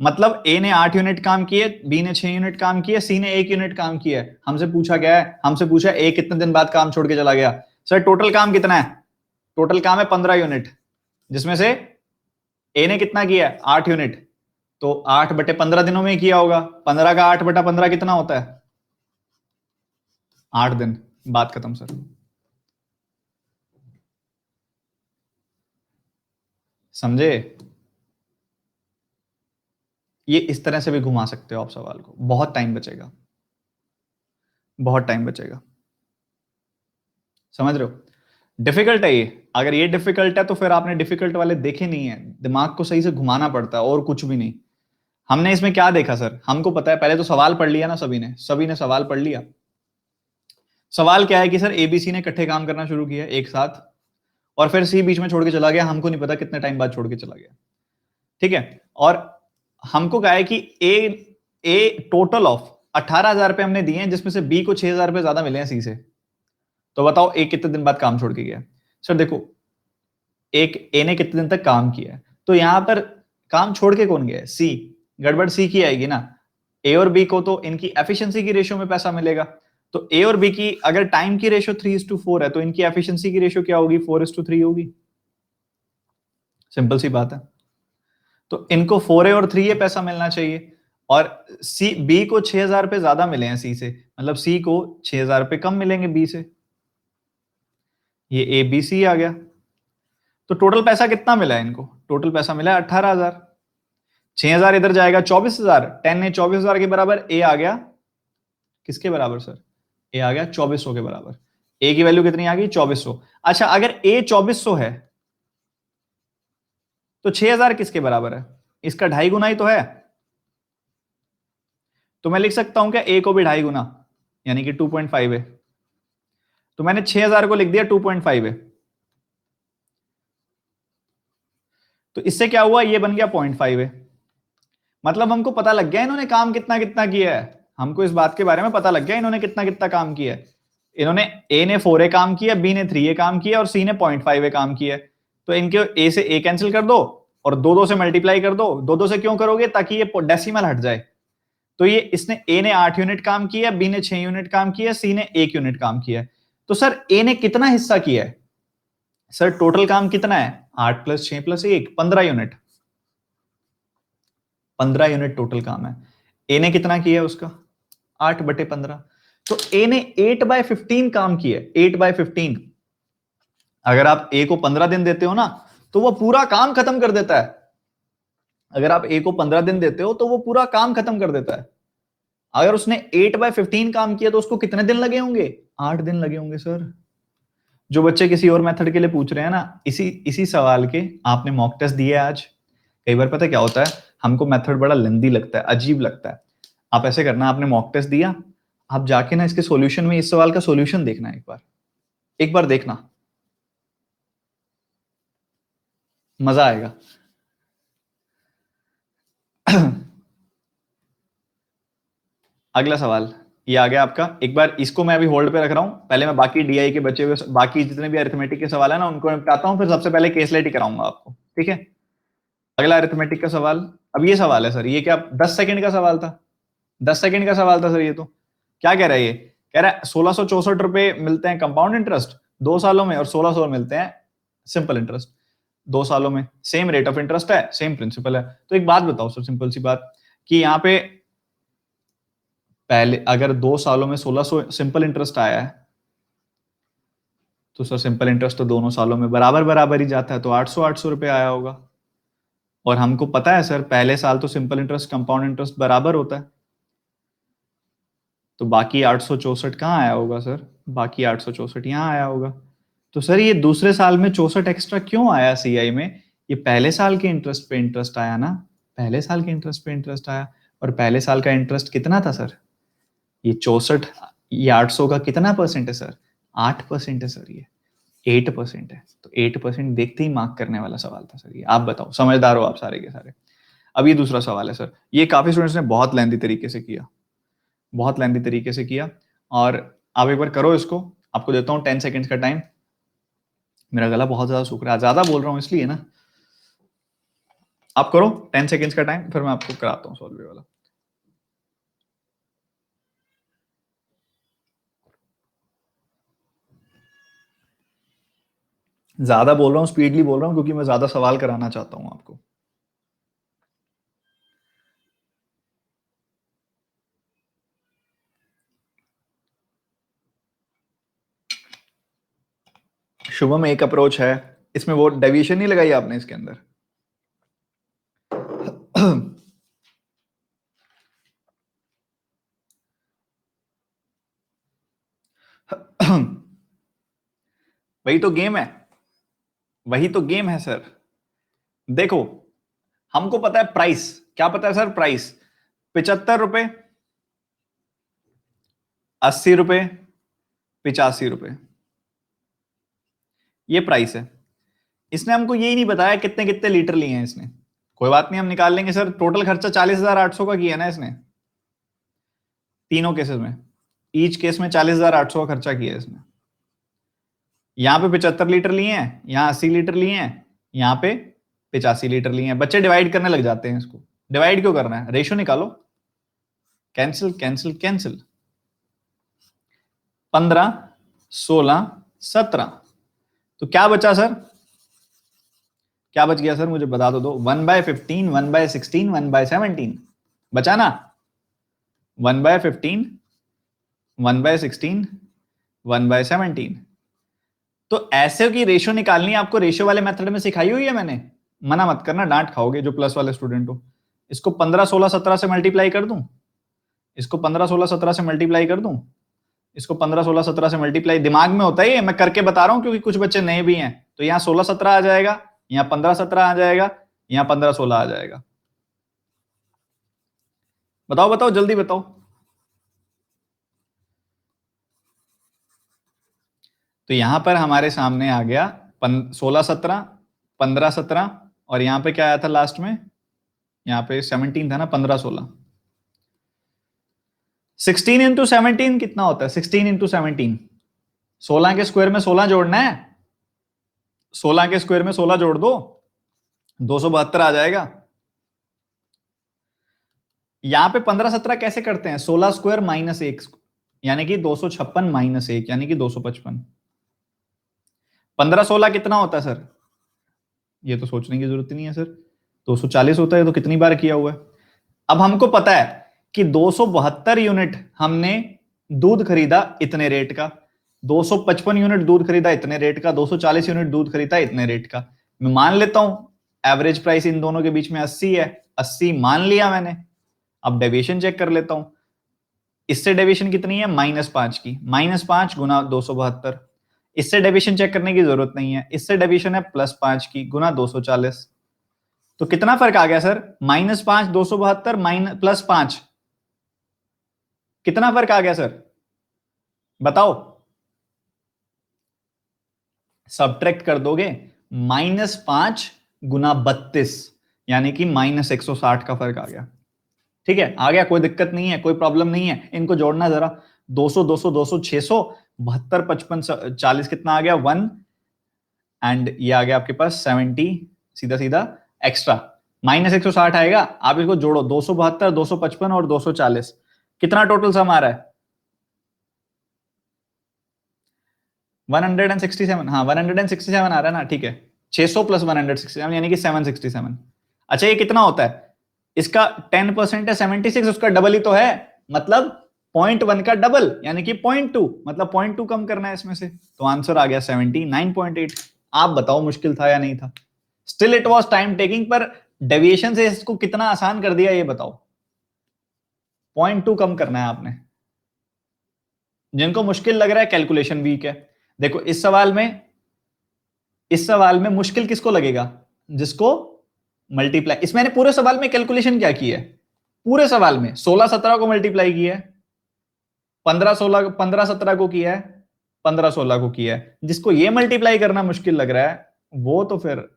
मतलब ए ने 8 यूनिट काम किए, बी ने 6 यूनिट काम किए, सी ने 1 यूनिट काम किया है। हमसे पूछा गया है, हमसे पूछा ए कितने दिन बाद काम छोड़ के चला गया। सर टोटल काम कितना है? टोटल काम है 15 यूनिट, जिसमें से ए ने कितना किया है? 8 यूनिट। तो 8/15 दिनों में ही किया होगा। 15 का 8/15 कितना होता है? 8 दिन। बात खत्म सर। समझे? ये इस तरह से भी घुमा सकते हो आप सवाल को, बहुत टाइम बचेगा, बहुत टाइम बचेगा। समझ रहे हो? डिफिकल्ट है ये। अगर ये डिफिकल्ट है तो फिर आपने डिफिकल्ट वाले देखे नहीं है। दिमाग को सही से घुमाना पड़ता है और कुछ भी नहीं। हमने इसमें क्या देखा सर? हमको पता है, पहले तो सवाल पढ़ लिया ना सभी ने सवाल पढ़ लिया। सवाल क्या है कि सर एबीसी ने इकट्ठे काम करना शुरू किया एक साथ, और फिर सी बीच में छोड़ के चला गया, हमको नहीं पता कितने टाइम बाद छोड़ के चला गया। ठीक है? और हमको कहा है कि ए टोटल ऑफ 18,000 रुपए हमने दिए हैं, जिसमें से बी को 6,000 रुपए ज्यादा मिले हैं सी से। तो बताओ ए कितने दिन बाद काम छोड़ के गया? सर देखो, एक ए ने कितने दिन तक काम किया है, तो यहां पर काम छोड़ के कौन गया है? सी। गड़बड़ सी की आएगी ना। ए और बी को तो इनकी एफिशिएंसी की रेशियो में पैसा मिलेगा। तो ए और बी की अगर टाइम की रेशियो 3:4 है तो इनकी एफिशिएंसी की रेशियो क्या होगी? 4:3 होगी। सिंपल सी बात है। तो इनको 4A और 3A पैसा मिलना चाहिए, और सी बी को 6,000 रुपए ज्यादा मिले हैं सी से, मतलब सी को 6,000 रुपए कम मिलेंगे बी से। ये ए बी सी आ गया। तो टोटल पैसा कितना मिला है इनको? टोटल पैसा मिला है 18,000। 6,000 इधर जाएगा, 24,000, 10 ने 24,000 के बराबर, ए आ गया किसके बराबर सर? ए आ गया 2,400 के बराबर। ए की वैल्यू कितनी आ गई? 2,400। अच्छा अगर ए 2,400 है तो 6,000 किसके बराबर है? इसका 2.5 गुना ही तो है। तो मैं लिख सकता हूं क्या ए को भी 2.5 गुना, यानी कि 2.5 है। तो मैंने 6,000 को लिख दिया 2.5 है। तो इससे क्या हुआ? ये बन गया 0.5 है। मतलब हमको पता लग गया इन्होंने काम कितना कितना किया है। हमको इस बात के बारे में पता लग गया इन्होंने कितना कितना काम किया है। इन्होंने ए ने 4A काम किया, बी ने 3A काम किया, और सी ने 0.5 काम किया। तो इनके ए से ए कैंसिल कर दो और 2 से मल्टीप्लाई कर दो। 2 से क्यों करोगे? ताकि ये डेसिमल हट जाए। तो ये इसने ए ने 8 यूनिट काम किया, बी ने 6 यूनिट काम किया, सी ने 1 यूनिट काम किया। तो सर ए ने कितना हिस्सा किया है? सर टोटल काम कितना है? 8 + 6 + 1 15 यूनिट। 15 यूनिट टोटल काम है। ए ने कितना किया है उसका? 8/15। तो ए ने 8/15 काम किया है, 8/15। अगर आप ए को 15 दिन देते हो ना, तो वो पूरा काम खत्म कर देता है। अगर आप ए को 15 दिन देते हो तो वो पूरा काम खत्म कर देता है। अगर उसने 8/15 काम किया तो उसको कितने दिन लगे होंगे? 8 दिन लगे होंगे सर। जो बच्चे किसी और मेथड के लिए पूछ रहे हैं ना, इसी इसी सवाल के आपने मॉक टेस्ट दिए आज। कई बार पता है क्या होता है, हमको मेथड बड़ा लेंदी लगता है, अजीब लगता है। आप ऐसे करना, आपने मॉक टेस्ट दिया, आप जाके ना इसके सॉल्यूशन में इस सवाल का सॉल्यूशन देखना, एक बार देखना, मजा आएगा। अगला सवाल ये आ गया आपका। एक बार इसको मैं अभी होल्ड पे रख रहा हूं, पहले मैं बाकी डीआई के बचे हुए बाकी जितने भी अरिथमेटिक के सवाल है ना उनको निपटाता हूं, फिर सबसे पहले केस स्टडी कराऊंगा आपको, ठीक है। अगला अरिथमेटिक का सवाल, अब ये सवाल है सर, ये क्या 10 सेकंड का सवाल था? 10 सेकंड का सवाल था सर। ये तो क्या कह रहा है? ये कह रहा है 1664 मिलते हैं कंपाउंड इंटरेस्ट 2 सालों में, और 1600 मिलते हैं सिंपल इंटरेस्ट 2 सालों में। सेम रेट ऑफ इंटरेस्ट है, सेम प्रिंसिपल है। तो एक बात बताओ सर, सिंपल सी बात, कि यहाँ पे पहले अगर 2 सालों में 1600 सिंपल इंटरेस्ट आया है, तो सर सिंपल इंटरेस्ट तो दोनों सालों में बराबर बराबर ही जाता है, तो 800 रुपए आया होगा। और हमको पता है सर, पहले साल तो सिंपल इंटरेस्ट कंपाउंड इंटरेस्ट बराबर होता है, तो बाकी 864 कहाँ आया होगा सर? बाकी 864 यहाँ आया होगा। तो सर ये दूसरे साल में 64 एक्स्ट्रा क्यों आया सीआई में? ये पहले साल के इंटरेस्ट पे इंटरेस्ट आया ना, पहले साल के इंटरेस्ट पे इंटरेस्ट आया। और पहले साल का इंटरेस्ट कितना था सर? ये 64, ये 800 का कितना परसेंट है सर? 8% है सर, ये 8% है। तो 8% देखते ही मार्क करने वाला सवाल था सर ये। आप बताओ, समझदार हो आप सारे के सारे। अब ये दूसरा सवाल है सर, ये काफी स्टूडेंट्स ने बहुत लेंथी तरीके से किया, बहुत लेंथी तरीके से किया। और आप एक बार करो इसको, आपको देता हूँ 10 सेकेंड्स का टाइम। मेरा गला बहुत ज्यादा सूख रहा है, ज्यादा बोल रहा हूँ इसलिए ना। आप करो 10 सेकेंड्स का टाइम, फिर मैं आपको कराता हूँ सॉल्व वाला। ज्यादा बोल रहा हूँ, स्पीडली बोल रहा हूँ, क्योंकि मैं ज्यादा सवाल कराना चाहता हूँ आपको। शुभम एक अप्रोच है, इसमें वो डेविएशन नहीं लगाई आपने इसके अंदर। वही तो गेम है, वही तो गेम है सर। देखो, हमको पता है प्राइस, क्या पता है सर? प्राइस 75 रुपए, 80 रुपए, 85 रुपए, ये प्राइस है। इसने हमको यही नहीं बताया कितने कितने लीटर लिए हैं इसने। कोई बात नहीं, हम निकाल लेंगे सर। टोटल खर्चा 40,800 का किया ना इसने, तीनों केसेस में। ईच केस में 40,800 का खर्चा किया इसने। यहां पे 75 लीटर लिए हैं, यहां 80 लीटर लिए हैं, यहां पे 85 लीटर लिए हैं। बच्चे डिवाइड करने लग जाते हैं इसको। डिवाइड क्यों करना है? रेशो निकालो। Cancel cancel cancel. 15, 16, 17। तो क्या बचा सर? क्या बच गया सर? मुझे बता दो। 1/15, 1/16, 1/17 बचा ना? 1/15, 1/16, 1/17। तो ऐसे की रेशो निकालनी आपको, रेशो वाले मेथड में सिखाई हुई है मैंने। मना मत करना, डांट खाओगे जो प्लस वाले स्टूडेंट हो। इसको 15, 16, 17 से मल्टीप्लाई कर दूं, इसको 15, 16, 17 से मल्टीप्लाई कर दूं, इसको 15, 16, 17 से मल्टीप्लाई। दिमाग में होता है ये, मैं करके बता रहा हूं क्योंकि कुछ बच्चे नए भी हैं। तो यहाँ 16, 17 आ जाएगा, यहाँ 15, 17 आ जाएगा, यहाँ 15, 16 आ जाएगा। बताओ बताओ, जल्दी बताओ। तो यहां पर हमारे सामने आ गया 16, 17, 15, 17, और यहां पे क्या आया था लास्ट में? यहाँ पे 17 था ना, 15, 16। 16 इंटू 17 कितना होता है? 16 इंटू 17, 16 के स्क्वायर में 16 जोड़ना है। 16 के स्क्वायर में 16 जोड़ दो, 272 आ जाएगा। यहां पे 15-17 कैसे करते हैं? 16 स्क्वायर माइनस 1 यानी कि 256 माइनस 1 यानी कि 255। 15-16 कितना होता है सर? ये तो सोचने की जरूरत ही नहीं है सर, 240 होता है। तो कितनी बार किया हुआ है? अब हमको पता है कि 272 यूनिट हमने दूध खरीदा इतने रेट का, 255 यूनिट दूध खरीदा इतने रेट का, 240 यूनिट दूध खरीदा इतने रेट का। मैं मान लेता हूं एवरेज प्राइस इन दोनों के बीच में 80 है, 80 मान लिया मैंने। अब डेविएशन चेक कर लेता हूं। इससे डेविएशन कितनी है? -5 की। -5 गुना 272। इससे डेविएशन चेक करने की जरूरत नहीं है, इससे डेविएशन है +5 की गुना 240। तो कितना फर्क आ गया सर? -5 272 +5, कितना फर्क आ गया सर बताओ? सब्ट्रैक्ट कर दोगे, -5 गुना 32 यानी कि -160 का फर्क आ गया। ठीक है, आ गया, कोई दिक्कत नहीं है, कोई प्रॉब्लम नहीं है। इनको जोड़ना जरा, 200 200 200 600 72 55 40 कितना आ गया? 1 एंड ये आ गया आपके पास 70, सीधा सीधा एक्स्ट्रा -160 आएगा। आप इसको जोड़ो, 272 255 और 240, कितना टोटल सम आ रहा है? 167। हाँ 167 आ रहा है ना, ठीक है। 600 + 167 यानी कि 767। अच्छा ये कितना होता है? इसका 10% है 76, उसका डबल ही तो है, मतलब 0.1 का डबल यानी कि 0.2, मतलब 0.2 कम करना है इसमें से। तो आंसर आ गया 79.8। आप बताओ मुश्किल था या नहीं था? Still it was time taking, पर डेविएशन से इसको कितना आसान कर दिया ये बताओ। 0.2 कम करना है आपने। जिनको मुश्किल लग रहा है कैलकुलेशन वीक है। देखो इस सवाल में मुश्किल किसको लगेगा? जिसको मल्टीप्लाई, इस मैंने पूरे सवाल में कैलकुलेशन क्या की है? पूरे सवाल में 16-17 को मल्टीप्लाई किया है, 15-16 15-17 को किया है, 15-16 को किया है। जिसको ये मल्टीप्लाई करना मुश्किल लग रहा है वो तो फिर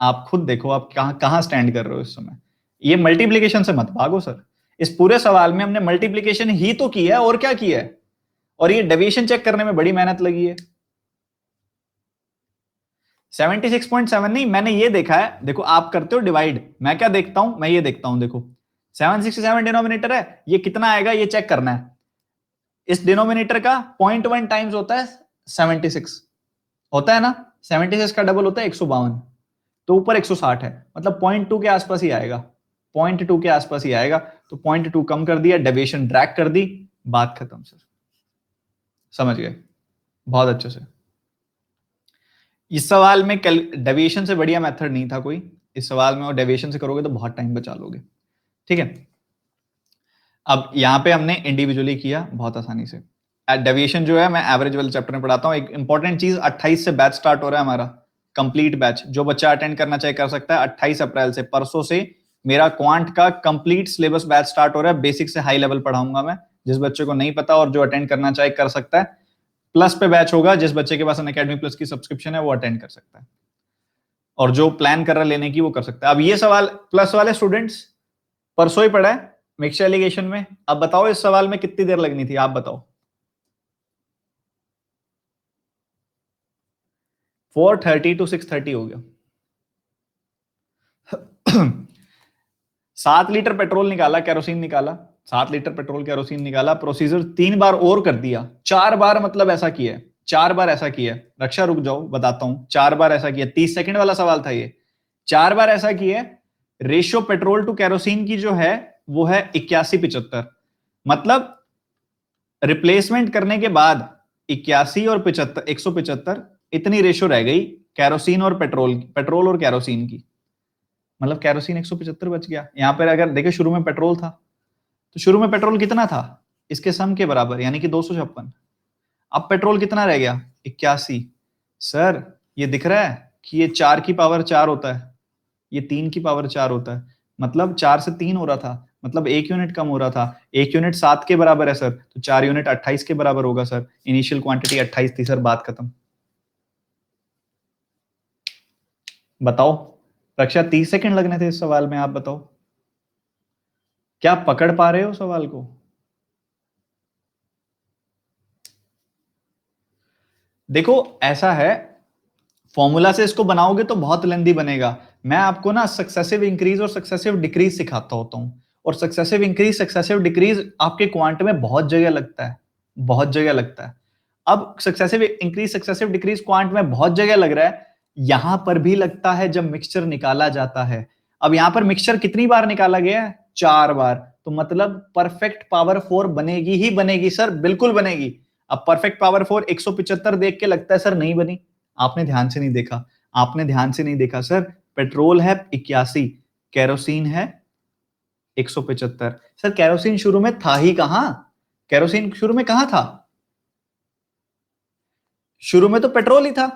आप खुद देखो आप कहां कहां स्टैंड कर रहे हो इस समय। ये मल्टीप्लीकेशन से मत भागो सर, इस पूरे सवाल में हमने मल्टीप्लीकेशन ही तो किया है, और क्या किया है? और ये डेविएशन चेक करने में बड़ी मेहनत लगी है। 76.7 नहीं, मैंने ये देखा है, देखो आप करते हो डिवाइड, मैं क्या देखता हूं? मैं ये देखता हूं, देखो 767 डिनोमिनेटर है, ये कितना आएगा ये चेक करना है। इस डिनोमिनेटर का 0.1 टाइम्स होता है 76, होता है ना? 76 का डबल होता है 152, तो ऊपर 160 है, मतलब 0.2 के आसपास ही आएगा, 0.2 के आसपास ही आएगा। तो 0.2 कम कर दिया, डेविएशन ड्रैग कर दी, बात खत्म सर। समझ गए? बहुत अच्छे से। इस सवाल में डेविएशन से बढ़िया मेथड नहीं था कोई इस सवाल में, और डेविएशन से करोगे तो बहुत टाइम बचा लोगे। ठीक है, अब यहां पे हमने इंडिविजुअली किया बहुत आसानी से। डेविएशन जो है मैं एवरेज वाले चैप्टर में पढ़ाता हूं। एक इंपॉर्टेंट चीज, 28 से बैच स्टार्ट हो रहा है हमारा कंप्लीट बैच। जो बच्चा अटेंड करना चाहे कर सकता है। 28 अप्रैल से, परसों से मेरा क्वांट का कंप्लीट सिलेबस बैच स्टार्ट हो रहा है। बेसिक से हाई लेवल पढ़ाऊंगा मैं, जिस बच्चे को नहीं पता और जो अटेंड करना चाहे कर सकता है। प्लस पे बैच होगा, जिस बच्चे के पास अनअकैडमी प्लस की सब्सक्रिप्शन है वो अटेंड कर सकता है, और जो प्लान कर रहा है लेने की वो कर सकता है। अब ये सवाल प्लस वाले स्टूडेंट्स परसों ही पढ़ा है मिक्सचर एलिगेशन में। अब बताओ इस सवाल में कितनी देर लगनी थी, आप बताओ। 4:30 to 6:30 हो गया। 7 लीटर पेट्रोल निकाला, केरोसिन निकाला, 7 लीटर पेट्रोल केरोसिन निकाला। प्रोसीजर 3 बार और कर दिया, 4 बार मतलब ऐसा किया है, 4 बार ऐसा किया है। रक्षा रुक जाओ बताता हूं, 4 बार ऐसा किया। 30 सेकंड वाला सवाल था ये। 4 बार ऐसा किया। रेशियो पेट्रोल टू केरोसिन की जो है वो है 81-75, मतलब रिप्लेसमेंट करने के बाद 81 और 75, 175 इतनी रेशियो रह गई कैरोसिन और पेट्रोल और कैरोसिन की। मतलब कैरोसिन 175 बच गया। यहां पर अगर देखिए शुरू में पेट्रोल था, तो शुरू में पेट्रोल कितना था? इसके सम के बराबर यानी कि 256। अब पेट्रोल कितना रह गया? 81। सर ये दिख रहा है कि ये 4 की पावर 4 होता है, ये 3 की पावर 4 होता है, मतलब 4 से 3 हो रहा था, मतलब 1 यूनिट कम हो रहा था। 1 यूनिट 7 के बराबर है सर, तो 4 यूनिट 28 के बराबर होगा सर। इनिशियल क्वांटिटी 28 थी सर, बात खत्म। बताओ रक्षा, 30 सेकंड लगने थे इस सवाल में, आप बताओ क्या पकड़ पा रहे हो सवाल को? देखो ऐसा है, फॉर्मूला से इसको बनाओगे तो बहुत लेंदी बनेगा। मैं आपको ना सक्सेसिव इंक्रीज और सक्सेसिव डिक्रीज सिखाता होता हूं, और सक्सेसिव इंक्रीज सक्सेसिव डिक्रीज आपके क्वांट में बहुत जगह लगता है, बहुत जगह लगता है। अब successive increase successive decrease quant में बहुत जगह लग रहा है, यहां पर भी लगता है जब मिक्सचर निकाला जाता है। अब यहां पर मिक्सचर कितनी बार निकाला गया है? 4 बार। तो मतलब परफेक्ट पावर 4 बनेगी ही बनेगी सर, बिल्कुल बनेगी। अब परफेक्ट पावर 4 175 देख के लगता है सर नहीं बनी। आपने ध्यान से नहीं देखा, आपने ध्यान से नहीं देखा सर। पेट्रोल है 81, केरोसिन है 175। सर केरोसिन शुरू में था ही कहां? केरोसिन शुरू में कहां था? शुरू में तो पेट्रोल ही था।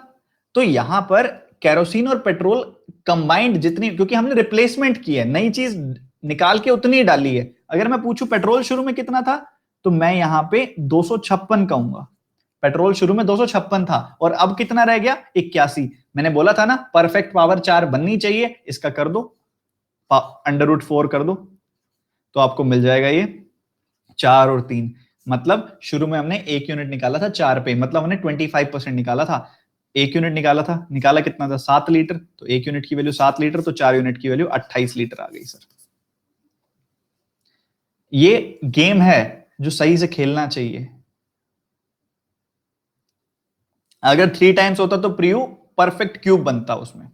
तो यहां पर केरोसिन और पेट्रोल कंबाइंड जितनी, क्योंकि हमने रिप्लेसमेंट की है, नई चीज निकाल के उतनी डाली है। अगर मैं पूछूं पेट्रोल शुरू में कितना था, तो मैं यहां पे 256 कहूंगा। पेट्रोल शुरू में 256 था और अब कितना रह गया? 81। मैंने बोला था ना परफेक्ट पावर 4 बननी चाहिए, इसका कर दो √4 कर दो, तो आपको मिल जाएगा ये 4 और 3। मतलब शुरू में हमने 1 यूनिट निकाला था 4 पे, मतलब हमने 25% निकाला था। 1 यूनिट निकाला था, निकाला कितना था? 7 लीटर। तो 1 यूनिट की वैल्यू 7 लीटर, तो 4 यूनिट की वैल्यू 28 लीटर आ गई सर। ये गेम है जो सही से खेलना चाहिए। अगर 3 टाइम्स होता तो प्रियू परफेक्ट क्यूब बनता उसमें।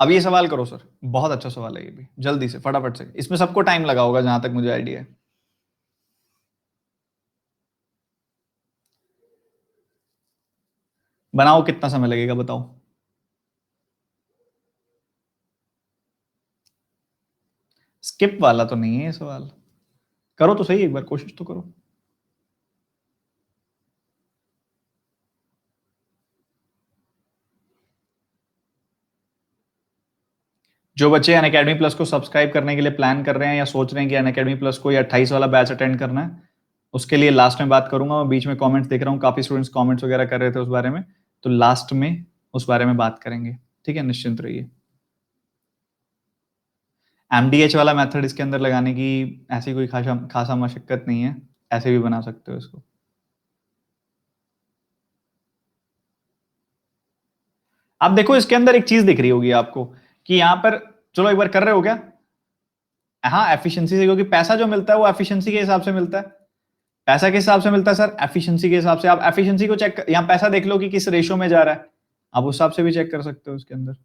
अब ये सवाल करो सर, बहुत अच्छा सवाल है ये भी, जल्दी से फटाफट से। इसमें सबको टाइम लगा होगा जहां तक मुझे आइडिया है। बनाओ, कितना समय लगेगा बताओ। स्किप वाला तो नहीं है ये सवाल, करो तो सही, एक बार कोशिश तो करो। जो बच्चे अनअकैडमी प्लस को सब्सक्राइब करने के लिए प्लान कर रहे हैं या सोच रहे हैं कि अनअकैडमी प्लस को या 28 वाला बैच अटेंड करना है, उसके लिए लास्ट में बात करूंगा। मैं बीच में कमेंट्स देख रहा हूँ, काफी स्टूडेंट्स कमेंट्स वगैरह कर रहे थे उस बारे में, तो लास्ट में उस बारे में बात करेंगे, ठीक है? निश्चिंत रहिए। एमडीएच वाला मेथड इसके अंदर लगाने की ऐसी कोई खासा मशक्कत नहीं है, ऐसे भी बना सकते हो इसको। आप देखो इसके अंदर एक चीज दिख रही होगी आपको कि यहां पर, चलो एक बार कर रहे हो क्या? हाँ, एफिशिएंसी से, क्योंकि पैसा जो मिलता है वो एफिशिएंसी के हिसाब से मिलता है। पैसा किस हिसाब से मिलता है सर? एफिशिएंसी के हिसाब से। आप एफिशिएंसी को चेक, यहाँ पैसा देख लो कि किस रेशो में जा रहा है, आप उस हिसाब से भी चेक कर सकते हो उसके अंदर।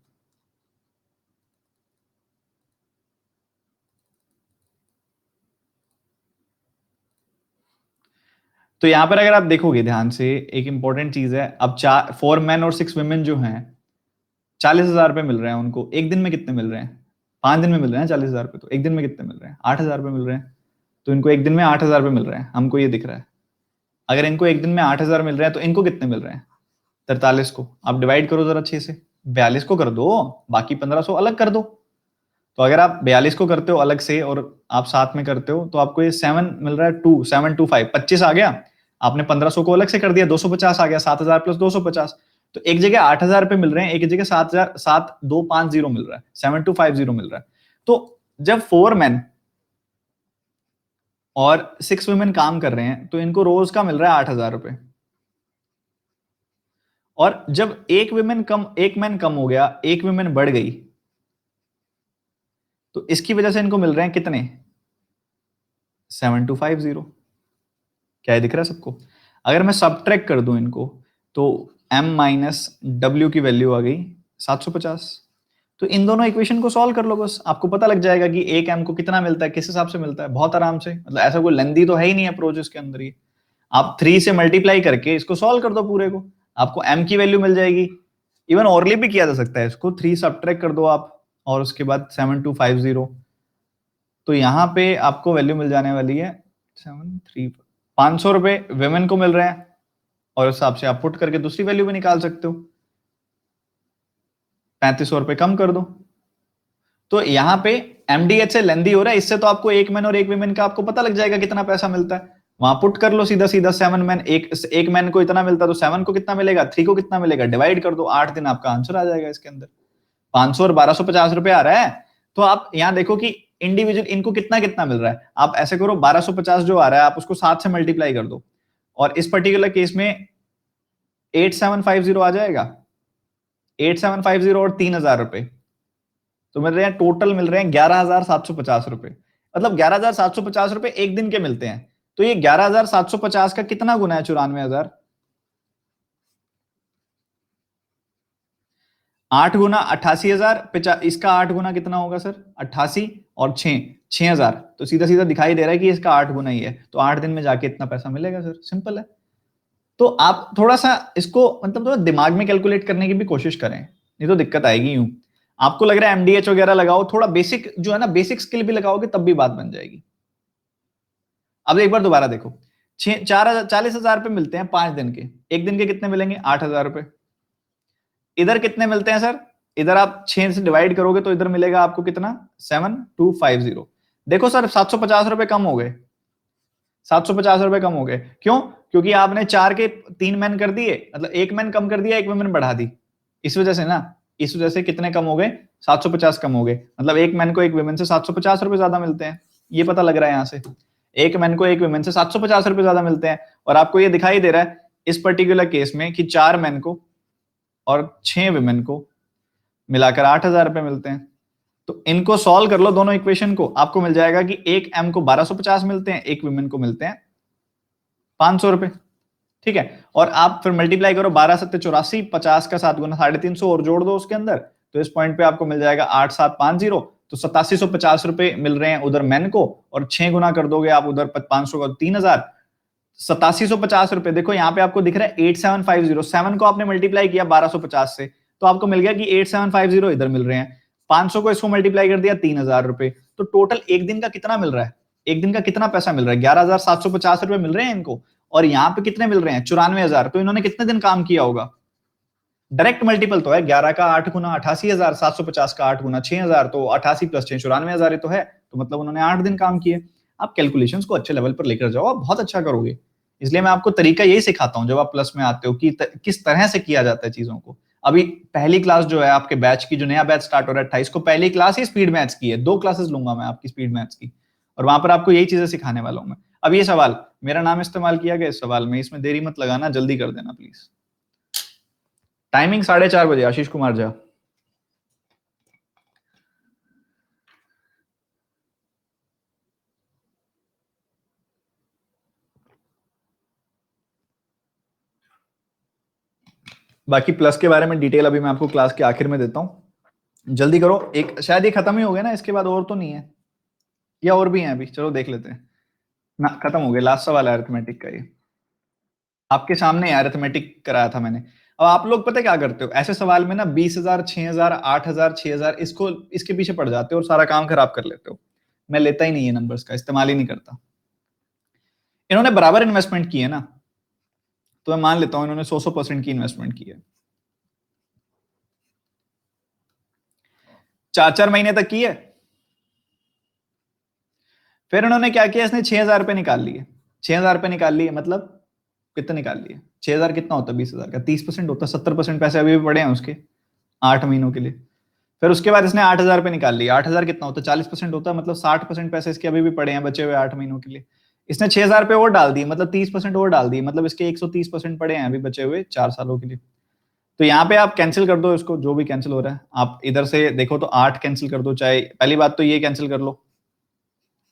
तो यहां पर अगर आप देखोगे ध्यान से, एक इंपॉर्टेंट चीज है। अब 4 मेन और 6 वुमेन जो हैं, 40,000 रुपए मिल रहे हैं उनको। एक दिन में कितने मिल रहे हैं? 5 दिन में मिल रहे हैं 40,000 रुपए। तो एक दिन में कितने मिल रहे हैं? 8,000 रुपए मिल रहे हैं। तो इनको एक दिन में 8,000 रुपए मिल रहे हैं, हमको ये दिख रहा है। अगर इनको एक दिन में 8,000 मिल रहे हैं तो इनको कितने मिल रहे हैं? 43 को आप डिवाइड करो जरा 6 से, 42 को कर दो, बाकी 1500 अलग कर दो। तो अगर आप 42 को करते हो अलग से और आप साथ में करते हो, तो आपको ये 7 मिल रहा है, 725 25 आ गया। आपने 1500 को अलग से कर दिया, 250 आ गया, 7,000 प्लस 250। तो एक जगह 8,000 रुपए मिल रहे हैं, एक जगह 7,000 7,250 मिल रहा है, 7,250 मिल रहा है। तो जब 4 मैन और 6 वुमेन काम कर रहे हैं, तो इनको रोज का मिल रहा है 8,000 रुपए। और जब एक मैन कम हो गया, एक वुमेन बढ़ गई, तो इसकी वजह से इनको मिल रहे हैं कितने? 7,250। क्या है, दिख रहा है सबको? अगर मैं सब्ट्रैक्ट कर दूं इनको, तो m माइनस डब्ल्यू की वैल्यू आ गई 750। तो इन दोनों इक्वेशन को सॉल्व कर लो, बस आपको पता लग जाएगा कि एक m को कितना मिलता है, किस हिसाब से मिलता है। बहुत आराम से, मतलब ऐसा कोई लेंदी तो है ही नहीं अप्रोच इसके अंदर। ये आप 3 से मल्टीप्लाई करके इसको सॉल्व कर दो पूरे को, आपको m की वैल्यू मिल जाएगी। इवन औरली भी किया जा सकता है इसको, 3 सब्ट्रैक्ट कर दो आप और उसके बाद 7,250। तो यहाँ पे आपको वैल्यू मिल जाने वाली है 7,3 500 रुपए वेमेन को मिल रहे हैं, और उस हिसाब से आप पुट करके दूसरी वैल्यू भी निकाल सकते हो। 3,500 रुपए कम कर दो। तो यहाँ पे एमडीएच से लेंदी हो रहा है, इससे तो आपको एक मैन और एक वीमेन का आपको पता लग जाएगा कितना पैसा मिलता है। वहां पुट कर लो सीधा सीधा, 7 मैन, एक मैन को इतना मिलता, तो 7 को कितना मिलेगा, 3 को कितना मिलेगा, डिवाइड कर दो, 8 दिन आपका आंसर आ जाएगा इसके अंदर। 500 और 1,250 रुपए आ रहा है। तो आप यहाँ देखो कि इंडिविजुअल इनको कितना कितना मिल रहा है। आप ऐसे करो, 1,250 जो आ रहा है आप उसको 7 से मल्टीप्लाई कर दो, और इस पर्टिकुलर केस में 8,750 आ जाएगा। 8,750 और 3,000 रुपए, तो मिल रहे हैं, टोटल मिल रहे हैं 11,750 रुपए। मतलब 11,750 रुपए एक दिन के मिलते हैं। तो ये 11,750 का कितना गुना है 94,000? 8 गुना 88,000, इसका 8 गुना कितना होगा सर? 88 और 6,000। तो सीधा सीधा दिखाई दे रहा है कि इसका 8 गुना ही है। तो 8 दिन में जाके इतना पैसा मिलेगा सर, सिंपल है। तो आप थोड़ा सा इसको मतलब थोड़ा दिमाग में कैलकुलेट करने की भी कोशिश करें, नहीं तो दिक्कत आएगी। यूं आपको लग रहा है एमडीएच वगैरह लगाओ, थोड़ा बेसिक जो है ना, बेसिक स्किल भी लगाओगे तब भी बात बन जाएगी। अब एक बार दोबारा देखो, 40,000 रुपए मिलते हैं 5 दिन के, एक दिन के कितने मिलेंगे? 8,000 रुपए। इधर कितने मिलते हैं सर? इधर आप 6 से डिवाइड करोगे तो इधर मिलेगा आपको कितना? 7250। देखो सर 750 रुपए कम हो गए, 750 रुपए कम हो गए। क्यों? क्योंकि आपने 4 के 3 मैन कर दिए, मतलब एक मैन कम कर दिया, एक मैन बढ़ा दी। इस वजह से ना, इस वजह से कितने कम हो गए? 750 कम हो गए। मतलब एक मैन को एक वुमेन से 750 रुपए ज्यादा मिलते हैं, ये पता लग रहा है। यहां से एक मैन को एक वुमेन से 750 रुपए ज्यादा मिलते हैं। और आपको ये दिखाई दे रहा है इस पर्टिकुलर केस में कि 4 मैन को और 6 वुमेन को मिलाकर 8,000 रुपए मिलते हैं। तो इनको सॉल्व कर लो दोनों इक्वेशन को, आपको मिल जाएगा कि एक एम को 1250 मिलते हैं, एक वुमेन को मिलते हैं 500 रुपए। ठीक है, और आप फिर मल्टीप्लाई करो, 12 सत्ते 84, 50 का 7 गुना 350 और जोड़ दो उसके अंदर, तो इस पॉइंट पे आपको मिल जाएगा 8750। तो 8750 रुपए मिल रहे हैं उधर मैन को, और 6 गुना कर दोगे आप उधर 500 का 3,000, 8750 रुपए। देखो यहाँ पे आपको दिख रहा है 8750, 7 को आपने मल्टीप्लाई किया 1250 से, तो आपको मिल गया कि 8750 इधर मिल रहे हैं। 500 को इसको मल्टीप्लाई कर दिया 3,000 रुपए। तो टोटल एक दिन का कितना मिल रहा है? एक दिन का कितना पैसा मिल रहा है? 11,750 रुपए मिल रहे हैं इनको। और यहाँ पे कितने मिल रहे हैं? 94,000। तो इन्होंने कितने दिन काम किया होगा? डायरेक्ट मल्टीपल तो है, 11 का 8 गुना 88,000, 750 का 8 गुना 6,000, तो 88 प्लस 6 94,000 तो है। तो मतलब उन्होंने 8 दिन काम किए। आप कैलकुलेशंस को अच्छे लेवल पर लेकर जाओ, आप बहुत अच्छा करोगे। इसलिए मैं आपको तरीका यही सिखाता हूं जब आप प्लस में आते हो कि किस तरह से किया जाता है चीजों को। अभी पहली क्लास जो है आपके बैच की, जो नया बैच स्टार्ट हो रहा है 28 को, पहली क्लास ही स्पीड मैथ्स की है। 2 क्लासेस लूंगा मैं आपकी स्पीड मैथ्स की, और वहां पर आपको यही चीजें सिखाने वाला हूं मैं। अब ये सवाल, मेरा नाम इस्तेमाल किया गया इस सवाल में, इसमें देरी मत लगाना, जल्दी कर देना प्लीज। टाइमिंग 4:30 बजे, आशीष कुमार झा। बाकी प्लस के बारे में डिटेल अभी मैं आपको क्लास के आखिर में देता हूं, जल्दी करो। एक शायद ये खत्म ही हो गया ना, इसके बाद और तो नहीं है, या और भी है अभी? चलो देख लेते हैं ना, खत्म हो गया। लास्ट सवाल है अरिथमेटिक का, ये आपके सामने अरिथमेटिक कराया था मैंने। अब आप लोग पता क्या करते हो, ऐसे सवाल में ना 20,000, 6,000, 8,000, 6,000 इसको इसके पीछे पड़ जाते हो और सारा काम खराब कर लेते हो। मैं लेता ही नहीं है नंबर्स का, इस्तेमाल ही नहीं करता। इन्होंने बराबर इन्वेस्टमेंट की है ना, तो मैं मान लेता हूं इन्होंने 100% की इन्वेस्टमेंट की है, 4-4 महीने तक की है। फिर उन्होंने क्या किया, इसने 6,000 रुपए निकाल लिए। 6,000 रुपए निकाल लिए, मतलब कितने निकाल लिए? 6,000 कितना होता है 20,000 का? 30% होता है, 70% पैसे अभी भी पड़े हैं उसके 8 महीनों के लिए। फिर उसके बाद इसने 8,000 रुपए निकाल लिए। 8,000 कितना होता है? 40% होता है, मतलब 60% पैसे इसके अभी भी पड़े हैं बचे हुए 8 महीनों के लिए। इसने 6,000 रुपए और डाल दिए, मतलब 30% और डाल दिए, मतलब इसके 130% पड़े हैं अभी बचे हुए 4 सालों के लिए। तो यहाँ पे आप कैंसिल कर दो इसको, जो भी कैंसिल हो रहा है। आप इधर से देखो तो 8 कैंसिल कर दो, चाहे पहली बात तो ये कैंसिल कर लो,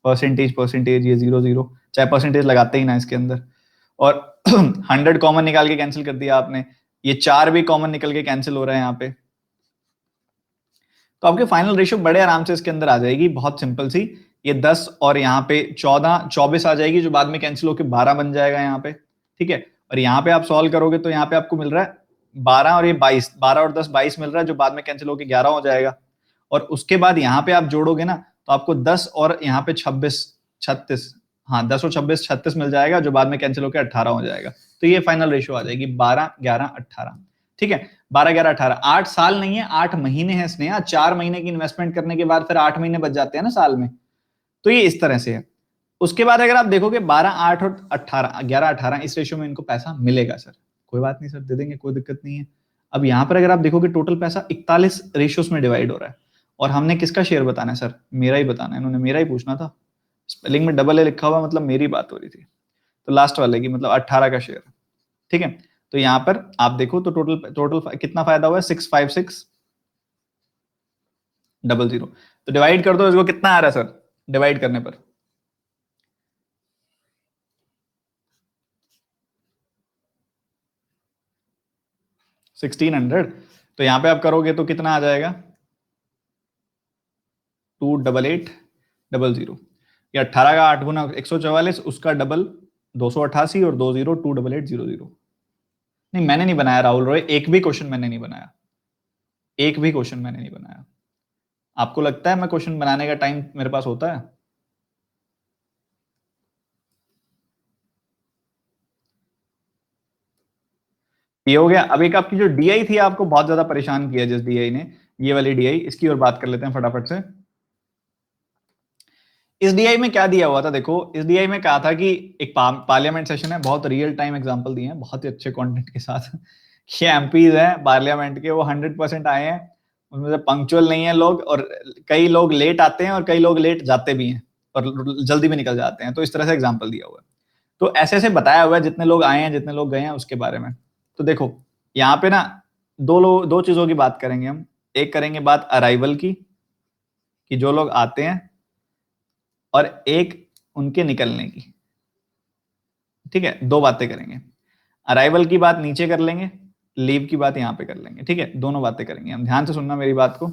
परसेंटेज ये 0 0, चाहे परसेंटेज लगाते ही ना इसके अंदर। और 100 कॉमन निकाल के कैंसिल कर दिया आपने, ये 4 भी कॉमन निकल के कैंसिल हो रहा है यहाँ पे। तो आपके फाइनल रेशियो बड़े आराम से इसके अंदर आ जाएगी, बहुत सिंपल सी। ये 10 और यहाँ पे 14, 24 आ जाएगी, जो बाद में कैंसिल होकर 12 बन जाएगा यहाँ पे। ठीक है, और यहाँ पे आप सॉल्व करोगे तो यहाँ पे आपको मिल रहा है 12 और ये 22, 12 और 10 22 मिल रहा है, जो बाद में कैंसिल होकर 11 हो जाएगा। और उसके बाद यहाँ पे आप जोड़ोगे ना, तो आपको 10 और यहाँ पे 26, 36, हाँ 10 और 26 36 मिल जाएगा, जो बाद में कैंसिल होकर 18 हो जाएगा। तो ये फाइनल रेशियो आ जाएगी 12, 11, 18। ठीक है, 12, 11, 18। 8 साल नहीं है, 8 महीने हैं स्नेहा। 4 महीने की इन्वेस्टमेंट करने के बाद फिर 8 महीने बच जाते हैं ना साल में। तो ये इस तरह से है। उसके बाद अगर आप देखोगे 12, 8 और 18, 11, 18 इस रेशियो में इनको पैसा मिलेगा सर। कोई बात नहीं सर, दे देंगे, कोई दिक्कत नहीं है। अब यहाँ पर अगर आप देखोगे टोटल पैसा 41 रेशियोज में डिवाइड हो रहा है, और हमने किसका शेयर बताना है सर? मेरा ही बताना है, इन्होंने मेरा ही पूछना था। स्पेलिंग में डबल ए लिखा हुआ, मतलब मेरी बात हो रही थी। तो लास्ट वाले की मतलब 18 का शेयर। ठीक है, तो यहां पर आप देखो तो टोटल टोटल कितना फायदा हुआ है? 656 00। तो डिवाइड कर दो इसको, कितना आ रहा है सर डिवाइड करने पर? 1600। तो यहां पे आप करोगे तो कितना आ जाएगा? 28800। या 18 का 8 गुना 144, उसका डबल 288 और 20 28800। नहीं मैंने नहीं बनाया राहुल रॉय, एक भी क्वेश्चन मैंने नहीं बनाया, एक भी क्वेश्चन मैंने नहीं बनाया। आपको लगता है मैं क्वेश्चन बनाने का टाइम मेरे पास होता है? ये हो गया। अब एक आपकी जो डीआई थी आपको बहुत ज्यादा परेशान किया, जिस डीआई ने, ये वाली डीआई, इसकी और बात कर लेते हैं फटाफट से। इस डीआई में क्या दिया हुआ था देखो, इस डीआई में कहा था कि एक पार्लियामेंट सेशन है, बहुत रियल टाइम एग्जांपल दिए हैं बहुत ही अच्छे कंटेंट के साथ कि एमपीज हैं पार्लियामेंट के, वो 100% आए हैं, उनमें से पंक्चुअल नहीं है लोग, और कई लोग लेट आते हैं और कई लोग लेट जाते भी हैं और जल्दी भी निकल जाते हैं। तो इस तरह से एग्जाम्पल दिया हुआ है। तो ऐसे ऐसे बताया हुआ है जितने लोग आए हैं जितने लोग गए हैं उसके बारे में। तो देखो यहाँ पे ना दो चीजों की बात करेंगे हम। एक करेंगे बात अराइवल की, कि जो लोग आते हैं, और एक उनके निकलने की। ठीक है, दो बातें करेंगे। अराइवल की बात नीचे कर लेंगे, लीव की बात यहां पे कर लेंगे। ठीक है, दोनों बातें करेंगे हम, ध्यान से सुनना मेरी बात को।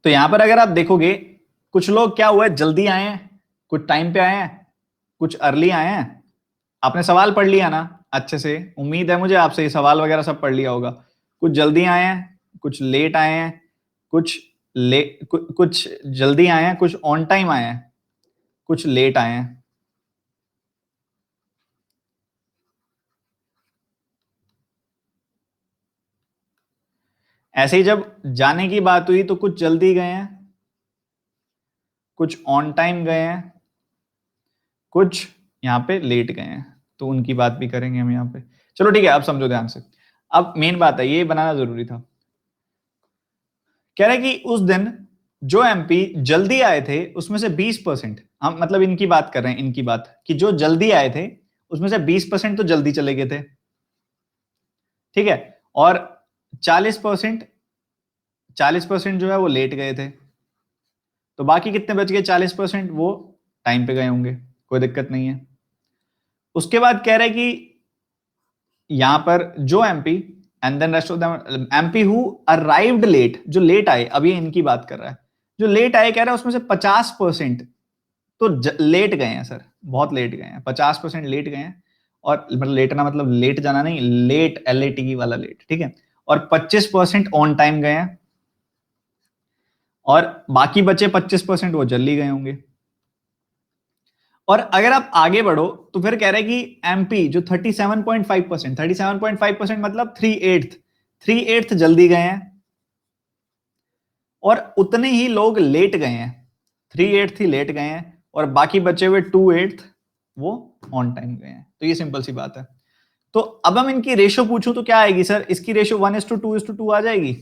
तो यहां पर अगर आप देखोगे, कुछ लोग क्या हुआ है, जल्दी आए हैं, कुछ टाइम पे आए हैं, कुछ अर्ली आए हैं। आपने सवाल पढ़ लिया ना अच्छे से? उम्मीद है मुझे आपसे ये सवाल वगैरह सब पढ़ लिया होगा। कुछ जल्दी आए हैं, कुछ लेट आए हैं, कुछ कुछ जल्दी आए हैं, कुछ ऑन टाइम आए हैं, कुछ लेट आए हैं। ऐसे ही जब जाने की बात हुई तो कुछ जल्दी गए हैं, कुछ ऑन टाइम गए हैं, कुछ यहाँ पे लेट गए हैं। तो उनकी बात भी करेंगे हम यहाँ पे। चलो ठीक है, अब समझो ध्यान से। अब मेन बात है, ये बनाना जरूरी था। कह रहे कि उस दिन जो एमपी जल्दी आए थे उसमें से 20%, हम मतलब इनकी बात कर रहे हैं, इनकी बात, कि जो जल्दी आए थे उसमें से 20% तो जल्दी चले गए थे। ठीक है, और 40% 40% जो है वो लेट गए थे। तो बाकी कितने बच गए? 40% वो टाइम पे गए होंगे, कोई दिक्कत नहीं है। उसके बाद कह रहे कि यहां पर जो MP, and then rest of the MP who arrived late, जो लेट आए, अब ये इनकी बात कर रहा है, जो लेट आए कह रहा है उसमें से 50% तो लेट गए हैं सर, बहुत लेट गए हैं, 50% लेट गए हैं। और मतलब लेटना मतलब लेट जाना नहीं, लेट LAT वाला लेट। ठीक है, और 25% ऑन टाइम गए हैं, और बाकी बचे 25% वो जल्दी गए होंगे। और अगर आप आगे बढ़ो तो फिर कह रहे हैं कि एमपी जो 37.5%, 37.5% मतलब 3/8 जल्दी गए हैं, और उतने ही लोग लेट गए हैं, 3/8 ही लेट गए हैं, और बाकी बचे हुए 2/8 वो ऑन टाइम गए हैं। तो ये सिंपल सी बात है। तो अब हम इनकी रेशो पूछूं तो क्या आएगी सर? इसकी रेशो 1:2:2 आ जाएगी।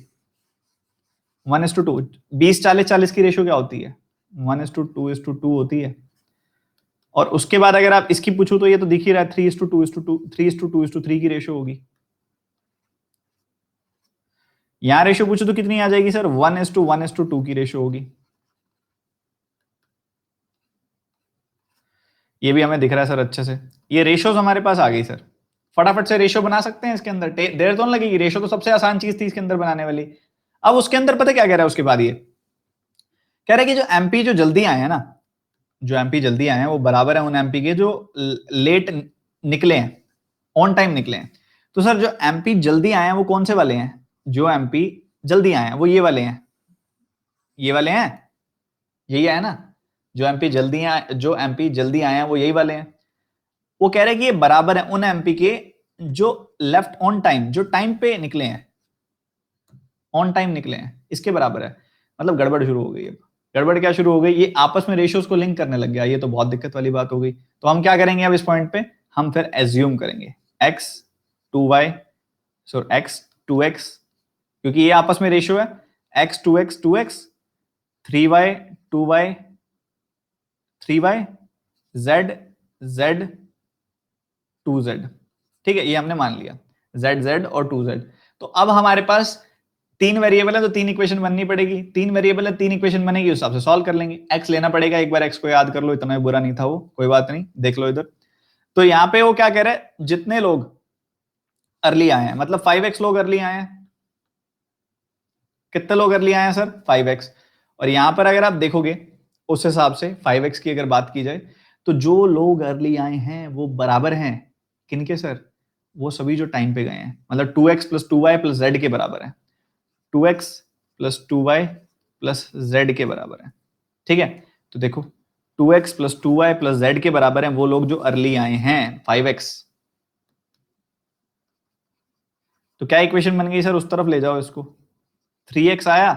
1:2, 20-40-40 की रेशो क्या होती है? 1:2:2 होती है। और उसके बाद अगर आप इसकी पूछो तो ये तो दिख ही रहा है, 3:2:2, 3:2:3 की रेशो होगी। यहां रेशो पूछो तो कितनी आ जाएगी सर? 1:1:2 की रेशो होगी। ये भी हमें दिख रहा है सर अच्छे से। ये रेशोज हमारे पास आ गई सर। फटाफट से रेशो बना सकते हैं इसके अंदर, देर तो नहीं लगेगी। रेशो तो सबसे आसान चीज थी इसके अंदर बनाने वाली। अब उसके अंदर पता क्या कह रहा है उसके बाद? ये कह रहा है कि जो एमपी जो जल्दी आए हैं ना, जो एमपी जल्दी आए हैं वो बराबर है उन एमपी के जो लेट निकले हैं, ऑन टाइम निकले हैं। तो सर जो एमपी जल्दी आए हैं वो कौन से वाले हैं? जो एमपी जल्दी आए हैं वो ये वाले हैं, ये वाले हैं, यही है ना? जो एमपी जल्दी आए हैं वो यही वाले हैं। वो कह रहे हैं कि ये बराबर है उन एमपी के जो लेफ्ट ऑन टाइम, जो टाइम पे निकले हैं, ऑन टाइम निकले हैं, इसके बराबर है। मतलब गड़बड़ शुरू हो गई। अब गड़बड़ क्या शुरू हो गई? ये आपस में रेशियोज को लिंक करने लग गया। ये तो बहुत दिक्कत वाली बात हो गई। तो हम क्या करेंगे अब इस पॉइंट पे? हम फिर एज्यूम करेंगे x 2y, सो x 2x, क्योंकि ये आपस में रेशियो है, x 2x 2x, 3y 2y 3y, z z 2z, ठीक है, ये हमने मान लिया z और 2z। तो अब हमारे पास तीन वेरिएबल है तो तीन इक्वेशन बननी पड़ेगी, तीन वेरिएबल है तीन इक्वेशन बनेगी, उस हिसाब से सॉल्व कर लेंगे। x लेना पड़ेगा, एक बार x को याद कर लो, इतना बुरा नहीं था वो, कोई बात नहीं, देख लो इधर। तो यहाँ पे वो क्या कह रहा है, जितने लोग अर्ली आए हैं, मतलब 5x लोग अर्ली आए हैं। कितने लोग अर्ली आए हैं सर? 5x। और यहां पर अगर आप देखोगे उस हिसाब से 5x की अगर बात की जाए तो जो लोग अर्ली आए हैं वो बराबर हैं किनके सर? वो सभी जो टाइम पे गए हैं, मतलब 2x plus 2y plus z के बराबर है। 2x plus 2y plus z के बराबर है, ठीक है। तो देखो 2x plus 2y plus z के बराबर है वो लोग जो अर्ली आए हैं 5x। तो क्या इक्वेशन बन गई सर? उस तरफ ले जाओ इसको। 3x आया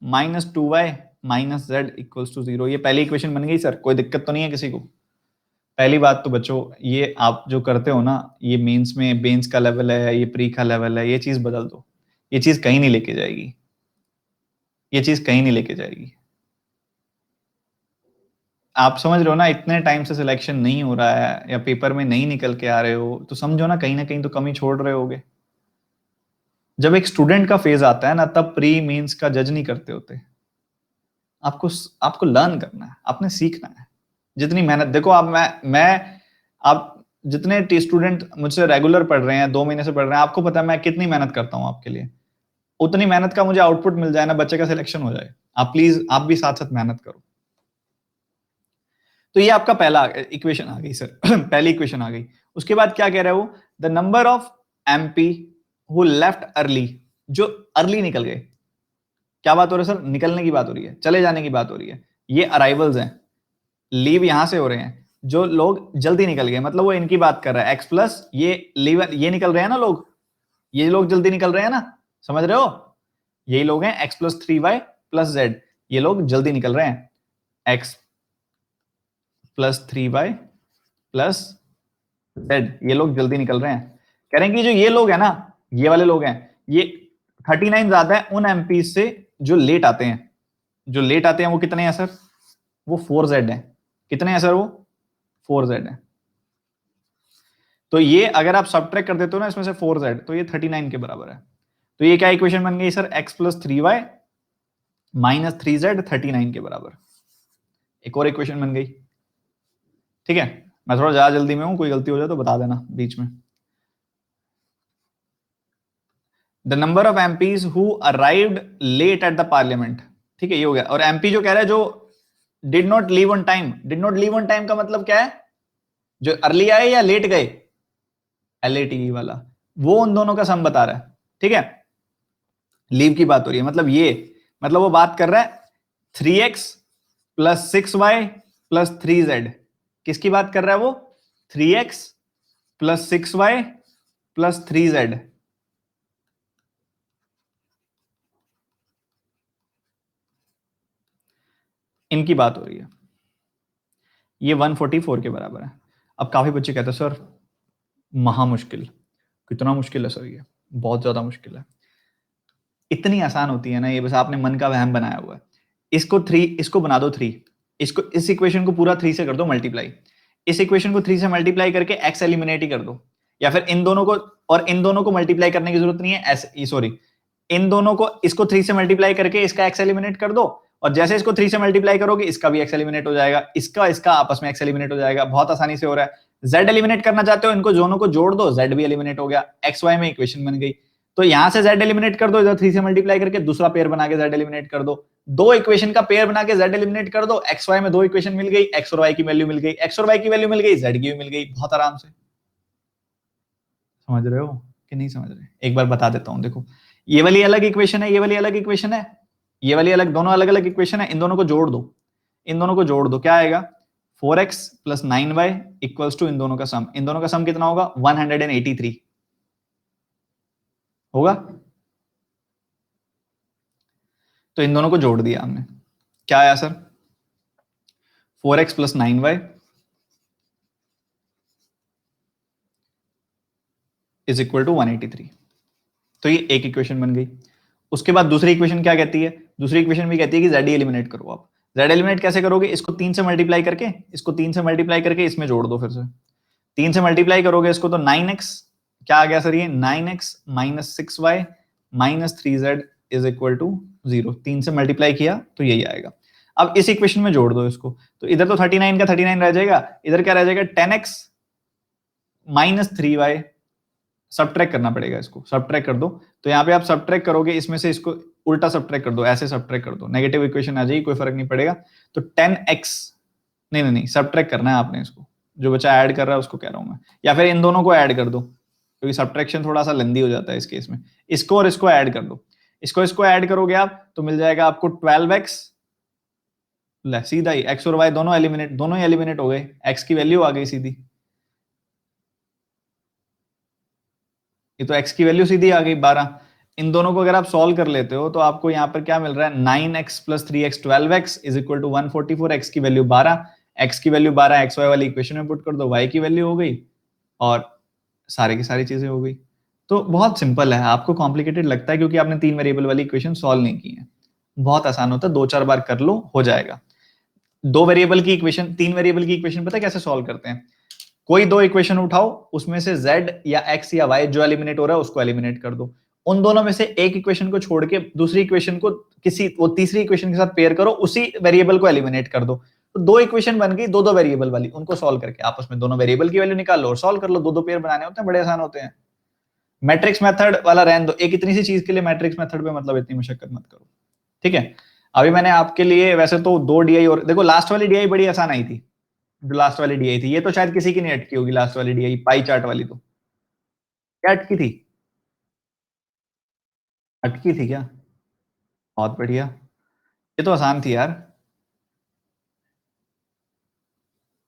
minus 2y minus z equals to 0। ये पहली इक्वेशन बन गई सर, कोई दिक्कत तो नहीं है किसी को? पहली बात तो बच्चों, ये आप जो करते हो ना, ये मेंस में बेंस का लेवल है, ये प्री का लेवल है, ये चीज बदल दो। ये चीज कहीं नहीं लेके जाएगी, ये चीज कहीं नहीं लेके जाएगी। आप समझ रहे हो ना, इतने टाइम से सिलेक्शन नहीं हो रहा है या पेपर में नहीं निकल के आ रहे हो तो समझो ना कहीं तो कमी छोड़ रहे होगे। जब एक स्टूडेंट का फेज आता है ना, तब प्री मेंस का जज नहीं करते होते। आपको आपको लर्न करना है, आपने सीखना है। जितनी मेहनत, देखो आप आप जितने स्टूडेंट मुझसे रेगुलर पढ़ रहे हैं, 2 महीने से पढ़ रहे हैं, आपको पता है मैं कितनी मेहनत करता हूं आपके लिए। उतनी मेहनत का मुझे आउटपुट मिल जाए ना, बच्चे का सिलेक्शन हो जाए, आप प्लीज आप भी साथ साथ मेहनत करो। तो ये आपका पहला इक्वेशन आ गई सर पहली इक्वेशन आ गई। उसके बाद क्या कह रहा है वो? The number of MP who left early, जो अर्ली निकल गए। क्या बात हो रही है सर? निकलने की बात हो रही है, चले जाने की बात हो रही है। ये अराइवल्स हैं, लीव यहां से हो रहे हैं। जो लोग जल्दी निकल गए, मतलब वो इनकी बात कर रहा है, एक्स प्लस ये लीव, ये निकल रहे हैं ना लोग, ये लोग जल्दी निकल रहे हैं ना, समझ रहे हो? यही लोग हैं x plus 3y plus Z, ये लोग जल्दी निकल रहे हैं। x plus 3y plus Z, ये लोग जल्दी निकल रहे हैं। कह रहे हैं कि जो ये लोग हैं ना, ये वाले लोग हैं, ये 39 ज्यादा है उन एमपी से जो लेट आते हैं। जो लेट आते हैं वो कितने हैं सर? वो 4z है। कितने हैं सर वो? 4z है। तो ये अगर आप सबट्रैक्ट कर देते हो ना इसमें से 4z, तो ये 39 के बराबर है। तो ये क्या इक्वेशन बन गई sir? x plus 3y minus 3z 39 के बराबर। एक और इक्वेशन बन गई, ठीक है। मैं थोड़ा ज्यादा जल्दी में हूं, कोई गलती हो जाए तो बता देना बीच में। The number of MPs who arrived late at the parliament, ठीक है, ये हो गया। और एमपी जो कह रहा है जो did not leave on time, did not leave on time का मतलब क्या है? जो अर्ली आए या लेट गए, एलएटी वाला, वो उन दोनों का सम बता रहा है, ठीक है। लीव की बात हो रही है, मतलब ये, मतलब वो बात कर रहा है 3x plus 6y plus 3z। किसकी बात कर रहा है वो? 3x plus 6y plus 3z। इनकी बात हो रही है। ये 144 के बराबर है। अब काफी बच्चे कहते हैं सर महा मुश्किल, कितना मुश्किल है सर? ये बहुत ज्यादा मुश्किल है। इतनी आसान होती है ना ये, बस आपने मन का वहम बनाया हुआ है। इसको बना दो 3, इसको, इस इक्वेशन को पूरा 3 से कर दो मल्टीप्लाई। इस इक्वेशन को 3 से मल्टीप्लाई करके x एलिमिनेट ही कर दो, या फिर इन दोनों को और इन दोनों को मल्टीप्लाई करने की जरूरत नहीं है। सॉरी, इन दोनों को, इसको 3 से मल्टीप्लाई करके इसका x एलिमिनेट कर दो, और जैसे इसको 3 से मल्टीप्लाई करोगे इसका भी x एलिमिनेट हो जाएगा, इसका आपस में x एलिमिनेट हो जाएगा। बहुत आसानी से हो रहा है। z एलिमिनेट करना चाहते हो, इनको दोनों को जोड़ दो, z भी एलिमिनेट हो गया, एक्स वाई में इक्वेशन बन गई। तो यहां से z एलिमिनेट कर दो, इधर 3 से मल्टीप्लाई करके दूसरा पेयर बना के z एलिमिनेट कर दो, दो इक्वेशन का पेयर बना के z एलिमिनेट कर दो, एक्स वाई में दो इक्वेशन मिल गई, x और y की वैल्यू मिल गई, x और y की वैल्यू मिल गई, z की भी मिल गई। बहुत आराम से। समझ रहे हो कि नहीं समझ रहे? एक बार बता देता हूं, देखो ये वाली अलग इक्वेशन है, ये वाली अलग इक्वेशन है, ये वाली अलग, दोनों अलग अलग इक्वेशन है। इन दोनों को जोड़ दो, इन दोनों को जोड़ दो, क्या आएगा? 4x plus 9y equals to इन दोनों का सम। इन दोनों का सम कितना होगा? 183 होगा। तो इन दोनों को जोड़ दिया हमने, क्या आया sir? 4x plus 9y is equal to 183। तो ये एक इक्वेशन बन गई। उसके बाद दूसरी इक्वेशन क्या कहती है? दूसरी इक्वेशन भी कहती है कि z एलिमिनेट करो आप। Z एलिमिनेट कैसे करोगे, इसको 3 से मल्टीप्लाई करके, इसको 3 से मल्टीप्लाई करके इसमें जोड़ दो, फिर से 3 से मल्टीप्लाई करोगे इसको तो 9x, क्या आ गया सर ये 9x minus 6y minus 3z is equal to 0। 3 से मल्टीप्लाई किया तो यही आएगा। अब इस इक्वेशन में जोड़ दो इसको, तो इधर तो 39 का 39 रह जाएगा, इधर क्या रह जाएगा 10x माइनस 3y, सबट्रैक्ट करना पड़ेगा, इसको सबट्रैक्ट कर दो। तो यहाँ पे आप सबट्रैक्ट करोगे, इसमें से इसको उल्टा सबट्रैक्ट कर दो, ऐसे सबट्रैक्ट कर दो, नेगेटिव इक्वेशन आ जाएगी, कोई फर्क नहीं पड़ेगा। तो 10x, नहीं सबट्रैक्ट करना है आपने इसको, जो बच्चा ऐड कर रहा है उसको कह रहा हूं मैं, या फिर इन दोनों को ऐड कर दो, क्योंकि सबट्रैक्शन थोड़ा सा लेंदी हो जाता है इस केस में। इसको और इसको ऐड कर दो, इसको ऐड करोगे आप तो मिल जाएगा आपको 12x, सीधा ही x और y दोनों ही एलिमिनेट हो गए, x की वैल्यू आ गई सीधी, ये तो x की वैल्यू सीधी आ गई 12। इन दोनों को अगर आप सॉल्व कर लेते हो तो आपको यहाँ पर क्या मिल रहा है 9x plus 3x 12x is equal to 144, x की वैल्यू 12, x की वैल्यू 12 xy वाली इक्वेशन में पुट कर दो, y की वैल्यू हो गई और सारी की सारी चीजें हो गई। तो बहुत सिंपल है, आपको कॉम्प्लिकेटेड लगता है क्योंकि आपने 3 वेरिएबल वाली इक्वेशन सॉल्व नहीं की है। बहुत आसान होता है, 2-4 बार कर लो हो जाएगा। 2 वेरिएबल की इक्वेशन, 3 वेरिएबल की इक्वेशन पता है कैसे सॉल्व करते हैं? कोई 2 इक्वेशन उठाओ, उसमें से z या x या y जो एलिमिनेट हो रहा है उसको एलिमिनेट कर दो, उन दोनों में से एक इक्वेशन को छोड़ के दूसरी इक्वेशन को किसी वो तीसरी इक्वेशन के साथ पेयर करो, उसी वेरिएबल को एलिमिनेट कर दो। तो 2 इक्वेशन बन गई 2 वेरिएबल वाली, उनको सॉल्व करके आपस में दोनों वेरिएबल की वैल्यू निकाल लो और सॉल्व कर लो। 2 पेयर बनाने होते हैं, बड़े आसान होते हैं। मैट्रिक्स मेथड वाला रहने दो, एक इतनी सी चीज के लिए मैट्रिक्स मेथड पे मतलब इतनी मुशक्कत मत करो, ठीक है। अभी मैंने आपके लिए वैसे तो 2 DI और देखो, लास्ट वाली DI बड़ी आसान आई थी, जो लास्ट वाली DI थी, ये तो शायद किसी की नहीं अटकी होगी, लास्ट वाली DI पाई चार्ट वाली, तो क्या अटकी थी? अटकी थी क्या? बहुत बढ़िया, ये तो आसान थी यार।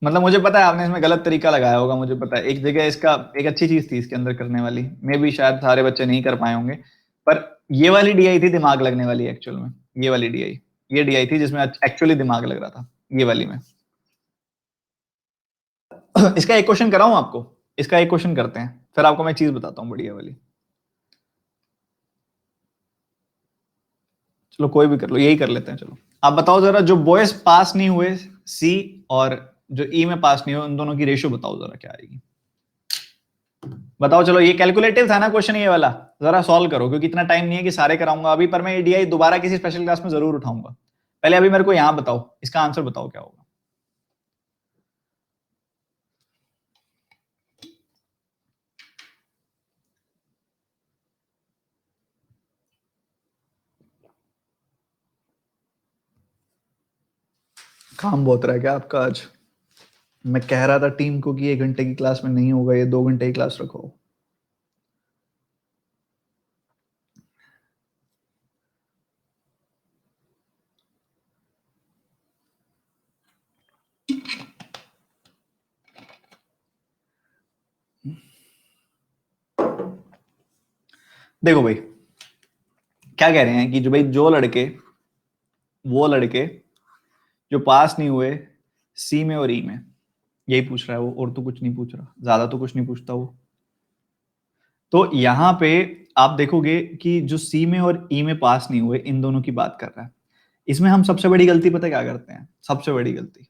मतलब मुझे पता है आपने इसमें गलत तरीका लगाया होगा, मुझे पता है। एक जगह इसका एक अच्छी चीज थी इसके अंदर करने वाली, मे भी शायद सारे बच्चे नहीं कर पाए होंगे, पर ये वाली DI थी दिमाग लगने वाली एक्चुअल में। ये वाली DI, ये DI थी जिसमें एक्चुअली दिमाग लग रहा था, ये वाली में। इसका एक क्वेश्चन कराऊं आपको? इसका एक क्वेश्चन करते हैं, फिर आपको मैं चीज बताता हूँ बढ़िया वाली। चलो कोई भी कर लो, यही कर लेते हैं। चलो आप बताओ जरा, जो बॉयज पास नहीं हुए सी और जो ई में पास नहीं हुए, उन दोनों की रेशियो बताओ जरा क्या आएगी। बताओ। चलो ये कैलकुलेटिव था ना क्वेश्चन ये वाला, जरा सॉल्व करो, क्योंकि इतना टाइम नहीं है कि सारे कराऊंगा अभी, पर मैं DI दोबारा किसी स्पेशल क्लास में जरूर उठाऊंगा। पहले अभी मेरे को यहां बताओ, इसका आंसर बताओ क्या होगा। काम बहुत रहा है क्या आपका आज? मैं कह रहा था टीम को कि 1 घंटे की क्लास में नहीं होगा, ये 2 घंटे की क्लास रखो। देखो भाई, क्या कह रहे हैं कि जो भाई वो लड़के जो पास नहीं हुए सी में और ई में, यही पूछ रहा है वो, और तो कुछ नहीं पूछ रहा, ज्यादा तो कुछ नहीं पूछता वो। तो यहां पे आप देखोगे कि जो सी में और ई में पास नहीं हुए, इन दोनों की बात कर रहा है। इसमें हम सबसे बड़ी गलती पता क्या करते हैं? सबसे बड़ी गलती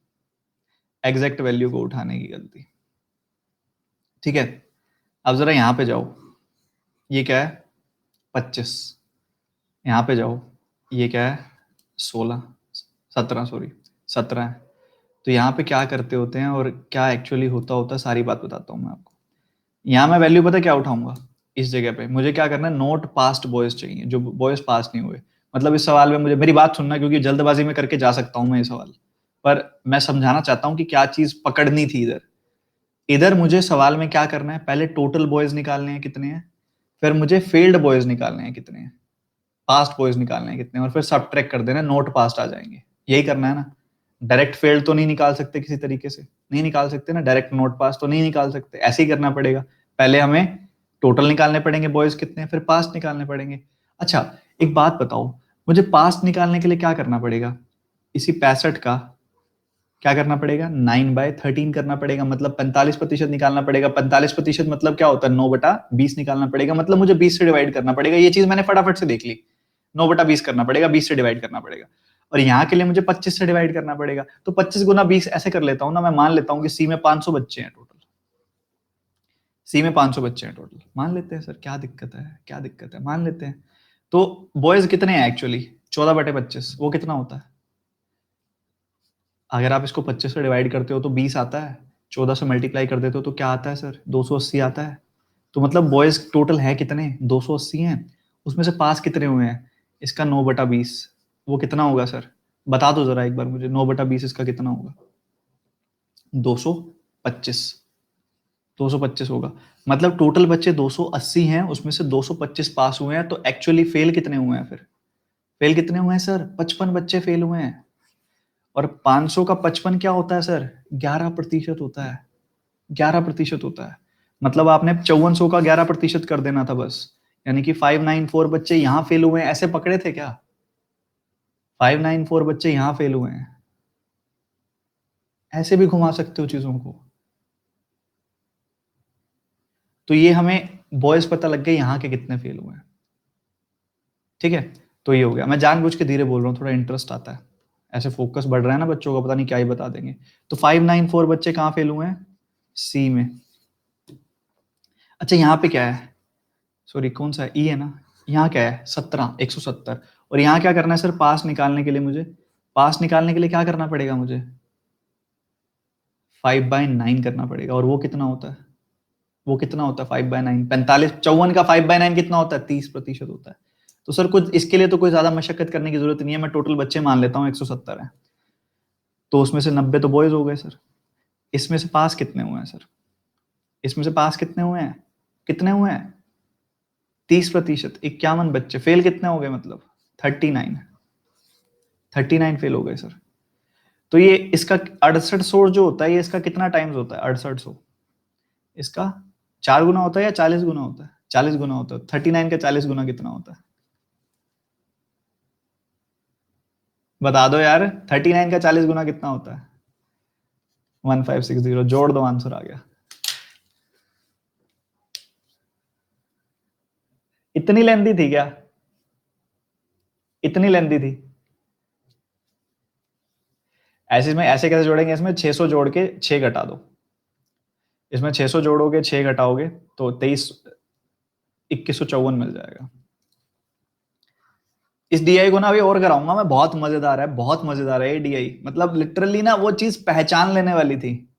एग्जैक्ट वैल्यू को उठाने की गलती, ठीक है। अब जरा यहां पे जाओ, ये क्या है 25, यहां पे जाओ, ये क्या है 16 17 सॉरी 17 है। तो यहाँ पे क्या करते होते हैं और क्या एक्चुअली होता सारी बात बताता हूँ मैं आपको। यहाँ मैं वैल्यू पता क्या उठाऊंगा, इस जगह पे मुझे क्या करना है, नोट पास्ट बॉयज चाहिए, जो बॉयज पास नहीं हुए। मतलब इस सवाल में मुझे, मेरी बात सुनना, क्योंकि जल्दबाजी में करके जा सकता हूँ मैं ये सवाल, पर मैं समझाना चाहता हूँ कि क्या चीज पकड़नी थी इधर। इधर मुझे सवाल में क्या करना है, पहले टोटल बॉयज निकालने हैं कितने हैं, फिर मुझे फेल्ड बॉयज निकालने हैं कितने हैं, पास्ट बॉयज निकालने हैं कितने हैं, और फिर सब ट्रैक कर देना, नोट पास्ट आ जाएंगे। यही करना है ना। डायरेक्ट फेल्ड तो नहीं निकाल सकते किसी तरीके से, नहीं निकाल सकते ना, डायरेक्ट नोट पास तो नहीं निकाल सकते, ऐसे ही करना पड़ेगा। पहले हमें टोटल निकालने पड़ेंगे बॉयज कितने हैं, फिर पास्ट निकालने पड़ेंगे। अच्छा एक बात बताओ, मुझे पास्ट निकालने के लिए क्या करना पड़ेगा, इसी 65 का क्या करना पड़ेगा, 9/13 करना पड़ेगा, मतलब 45% निकालना पड़ेगा। 45% मतलब क्या होता है, 9/20 निकालना पड़ेगा, मतलब मुझे 20 से डिवाइड करना पड़ेगा। ये चीज मैंने फटाफट से देख ली, 9/20 करना पड़ेगा, 20 से डिवाइड करना पड़ेगा। और यहाँ के लिए मुझे 25 से डिवाइड करना पड़ेगा। तो 25 गुना 20 ऐसे कर लेता हूँ ना, मैं मान लेता हूँ कि सी में 500 बच्चे हैं टोटल। सी में 500 बच्चे हैं टोटल, मान लेते हैं सर, क्या दिक्कत है, क्या दिक्कत है, मान लेते हैं। तो बॉयज कितने हैं एक्चुअली, 14/25, वो कितना होता है? अगर आप इसको 25 से डिवाइड करते हो तो 20 आता है, 14 से मल्टीप्लाई कर देते हो तो क्या आता है सर, 280 आता है। तो मतलब बॉयज टोटल है कितने, 280 हैं। उसमें से पास कितने हुए हैं, इसका 9/20, वो कितना होगा सर, बता दो जरा एक बार मुझे, 9/20 इसका कितना होगा? 225। 225 होगा। मतलब टोटल बच्चे 280 हैं, उसमें से 225 पास हुए हैं, तो एक्चुअली फेल कितने हुए हैं फिर? फेल कितने हुए हैं सर? 55 बच्चे फेल हुए हैं। और 500 का 55 क्या होता है सर? 11% होता है। 11% होता है। मतलब आपने 5400 का 11% कर देना था बस। यानी कि 594 बच्चे यहां फेल हुए हैं, ऐसे पकड़े थे क्या? 594 बच्चे यहां फेल हुए हैं। ऐसे भी घुमा सकते हो चीजों को। तो ये हमें बॉयज पता लग गए यहाँ के कितने फेल हुए हैं। ठीक है, तो ये हो गया। मैं जानबूझ के धीरे बोल रहा हूँ, थोड़ा इंटरेस्ट आता है, ऐसे फोकस बढ़ रहा है ना बच्चों का, पता नहीं क्या ही बता देंगे। तो 594 बच्चे कहाँ फेल हुए हैं? सी में। अच्छा यहाँ पे क्या है, सॉरी कौन सा है, ई है ना। यहाँ क्या है, 17, 170। और यहाँ क्या करना है सर, पास निकालने के लिए मुझे, पास निकालने के लिए क्या करना पड़ेगा मुझे, 5/9 करना पड़ेगा। और वो कितना होता है, वो कितना होता है 5/9, 45, 54 का 5/9 कितना होता है, 30% होता है। तो सर कुछ इसके लिए तो कोई ज्यादा मशक्कत करने की जरूरत नहीं है, मैं टोटल बच्चे मान लेता हूँ 170 है, तो उसमें से 90 तो बॉयज हो गए सर। इसमें से पास कितने हुए हैं सर, इसमें से पास कितने हुए हैं, कितने हुए हैं, 30%, 51 बच्चे। फेल कितने हो गए मतलब 39, 39 फेल हो गए सर। तो ये इसका 6800 जो होता है, ये इसका कितना टाइम्स होता है, 6800 इसका 4 गुना होता है या 40 गुना होता है, 40 गुना होता है। 39 का 40 गुना कितना होता है, बता दो यार, 39 का 40 गुना कितना होता है? 1560, जोड़ दो, आंसर आ गया। इतनी लेंदी थी क्या, इतनी लेंदी थी? ऐसे में ऐसे कैसे जोड़ेंगे, इसमें 600 जोड़ के 6 घटा दो, इसमें 600 जोड़ोगे 6 घटाओगे तो 2154 मिल जाएगा। इस डीआई को ना अभी और कराऊंगा मैं, बहुत मजेदार है, बहुत मजेदार है ये डीआई। मतलब लिटरली ना वो चीज पहचान लेने वाली थी,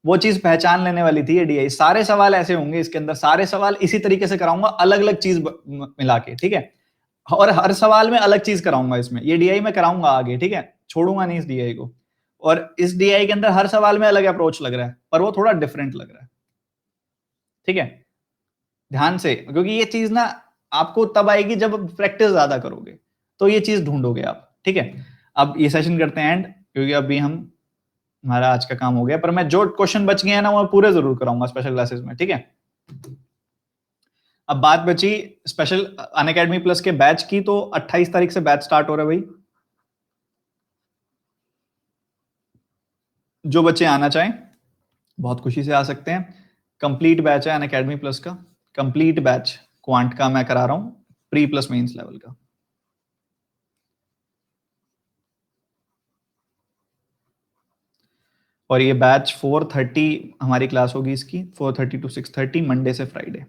वो चीज पहचान लेने वाली थी ये डीआई। सारे सवाल ऐसे होंगे इसके अंदर, सारे सवाल इसी तरीके से कराऊंगा, अलग अलग चीज मिला के, ठीक है। और हर सवाल में अलग चीज कराऊंगा इसमें, ये डीआई में कराऊंगा आगे, ठीक है, छोड़ूंगा नहीं इस डीआई को। और इस डीआई के अंदर हर सवाल में अलग अप्रोच लग रहा है, पर वो थोड़ा डिफरेंट लग रहा है, ठीक है। ध्यान से, क्योंकि ये चीज ना आपको तब आएगी जब प्रैक्टिस ज्यादा करोगे, तो ये चीज ढूंढोगे आप, ठीक है। अब ये सेशन करते हैं एंड, क्योंकि अभी हम, हमारा आज का काम हो गया, पर मैं जो क्वेश्चन बच गए हैं ना वो पूरे जरूर कराऊंगा स्पेशल क्लासेस में, ठीक है। अब बात बची स्पेशल अनअकैडमी प्लस के बैच की, तो 28 तारीख से बैच स्टार्ट हो रहा है भाई। जो बच्चे आना चाहें बहुत खुशी से आ सकते हैं। कंप्लीट बैच है अनअकैडमी प्लस का, कंप्लीट बैच क्वांट का मैं करा रहा हूं, प्री प्लस मेंस लेवल का। और ये बैच 4:30 हमारी क्लास होगी इसकी, 4:30 to 6:30 मंडे से फ्राइडे।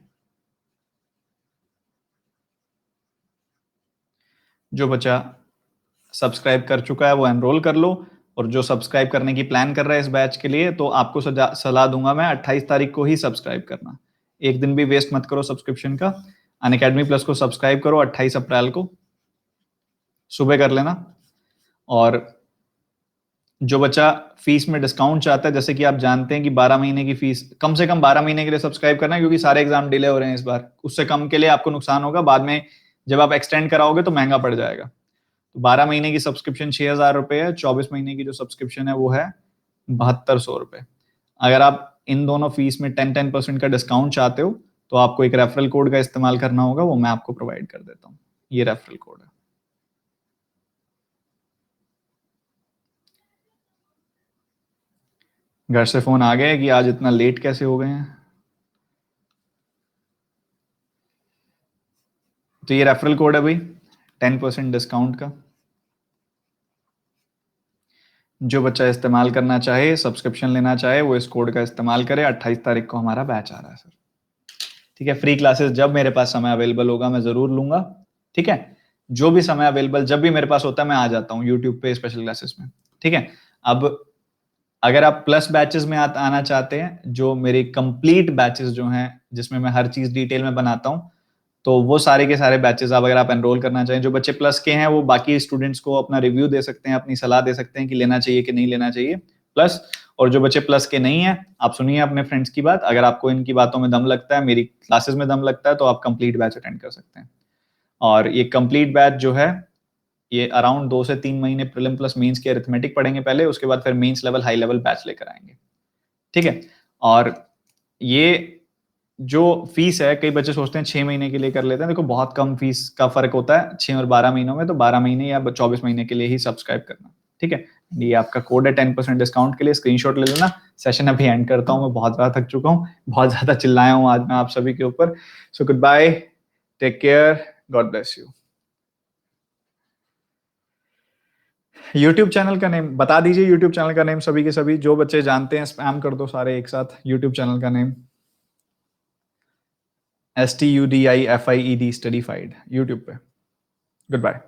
जो बच्चा सब्सक्राइब कर चुका है वो एनरोल कर लो, और जो सब्सक्राइब करने की प्लान कर रहा है इस बैच के लिए, तो आपको सलाह दूंगा मैं 28 तारीख को ही सब्सक्राइब करना। एक दिन भी वेस्ट मत करो सब्सक्रिप्शन का। अनअकैडमी प्लस को सब्सक्राइब करो 28 अप्रैल को सुबह कर लेना। और जो बच्चा फीस में डिस्काउंट चाहता है, जैसे कि आप जानते हैं कि 12 महीने की फीस, कम से कम 12 महीने के लिए सब्सक्राइब करना है, क्योंकि सारे एग्जाम डिले हो रहे हैं इस बार, उससे कम के लिए आपको नुकसान होगा बाद में, जब आप एक्सटेंड कराओगे तो महंगा पड़ जाएगा। तो 12 महीने की सब्सक्रिप्शन 6,000 रुपए है, 24 महीने की जो सब्सक्रिप्शन है वो है 7200 रुपए। अगर आप इन दोनों फीस में 10% का डिस्काउंट चाहते हो, तो आपको एक रेफरल कोड का इस्तेमाल करना होगा, वो मैं आपको प्रोवाइड कर देता हूँ, ये रेफरल कोड है। घर से फोन आ गया कि आज इतना लेट कैसे हो गए हैं। तो ये रेफरल कोड है भाई, 10% डिस्काउंट का। जो बच्चा इस्तेमाल करना चाहे, सब्सक्रिप्शन लेना चाहे, वो इस कोड का इस्तेमाल करे। 28 तारीख को हमारा बैच आ रहा है सर। ठीक है, फ्री क्लासेस जब मेरे पास समय अवेलेबल होगा मैं जरूर लूंगा। ठीक है, जो भी समय अवेलेबल जब भी मेरे पास होता है मैं आ जाता हूँ यूट्यूब पे स्पेशल क्लासेस में। ठीक है, अब अगर आप प्लस बैचेस में आना चाहते हैं, जो मेरे कंप्लीट बैचेस जो हैं जिसमें मैं हर चीज डिटेल में बनाता हूँ, तो वो सारे के सारे बैचेस आप अगर आप एनरोल करना चाहें, जो बच्चे प्लस के हैं वो बाकी स्टूडेंट्स को अपना रिव्यू दे सकते हैं, अपनी सलाह दे सकते हैं कि लेना चाहिए कि नहीं लेना चाहिए प्लस। और जो बच्चे प्लस के नहीं है, आप सुनिए अपने फ्रेंड्स की बात, अगर आपको इनकी बातों में दम लगता है, मेरी क्लासेस में दम लगता है, तो आप कंप्लीट बैच अटेंड कर सकते हैं। और ये कंप्लीट बैच जो है ये अराउंड 2 से 3 महीने प्रीलिम प्लस मेंस की अरिथमेटिक पढ़ेंगे पहले, उसके बाद फिर mains level high level batch लेकर आएंगे। ठीक है, और ये जो फीस है, कई बच्चे सोचते हैं 6 महीने के लिए कर लेते हैं, देखो बहुत कम फीस का फर्क होता है 6 और 12 महीनों में, तो 12 महीने या 24 महीने के लिए ही सब्सक्राइब करना। ठीक है, ये आपका कोड है 10% डिस्काउंट के लिए, स्क्रीनशॉट ले लेना। सेशन अभी एंड करता हूँ, मैं बहुत ज्यादा थक चुका हूँ, बहुत ज्यादा चिल्लाया हूँ आज मैं आप सभी के ऊपर। So good bye, take care, God bless you. YouTube channel का नेम बता दीजिए, यूट्यूब चैनल का नेम सभी के सभी जो बच्चे जानते हैं स्पैम कर दो सारे एक साथ। यूट्यूब चैनल का नेम STUDIFIED स्टडीफाइड यूट्यूब पे। Good bye.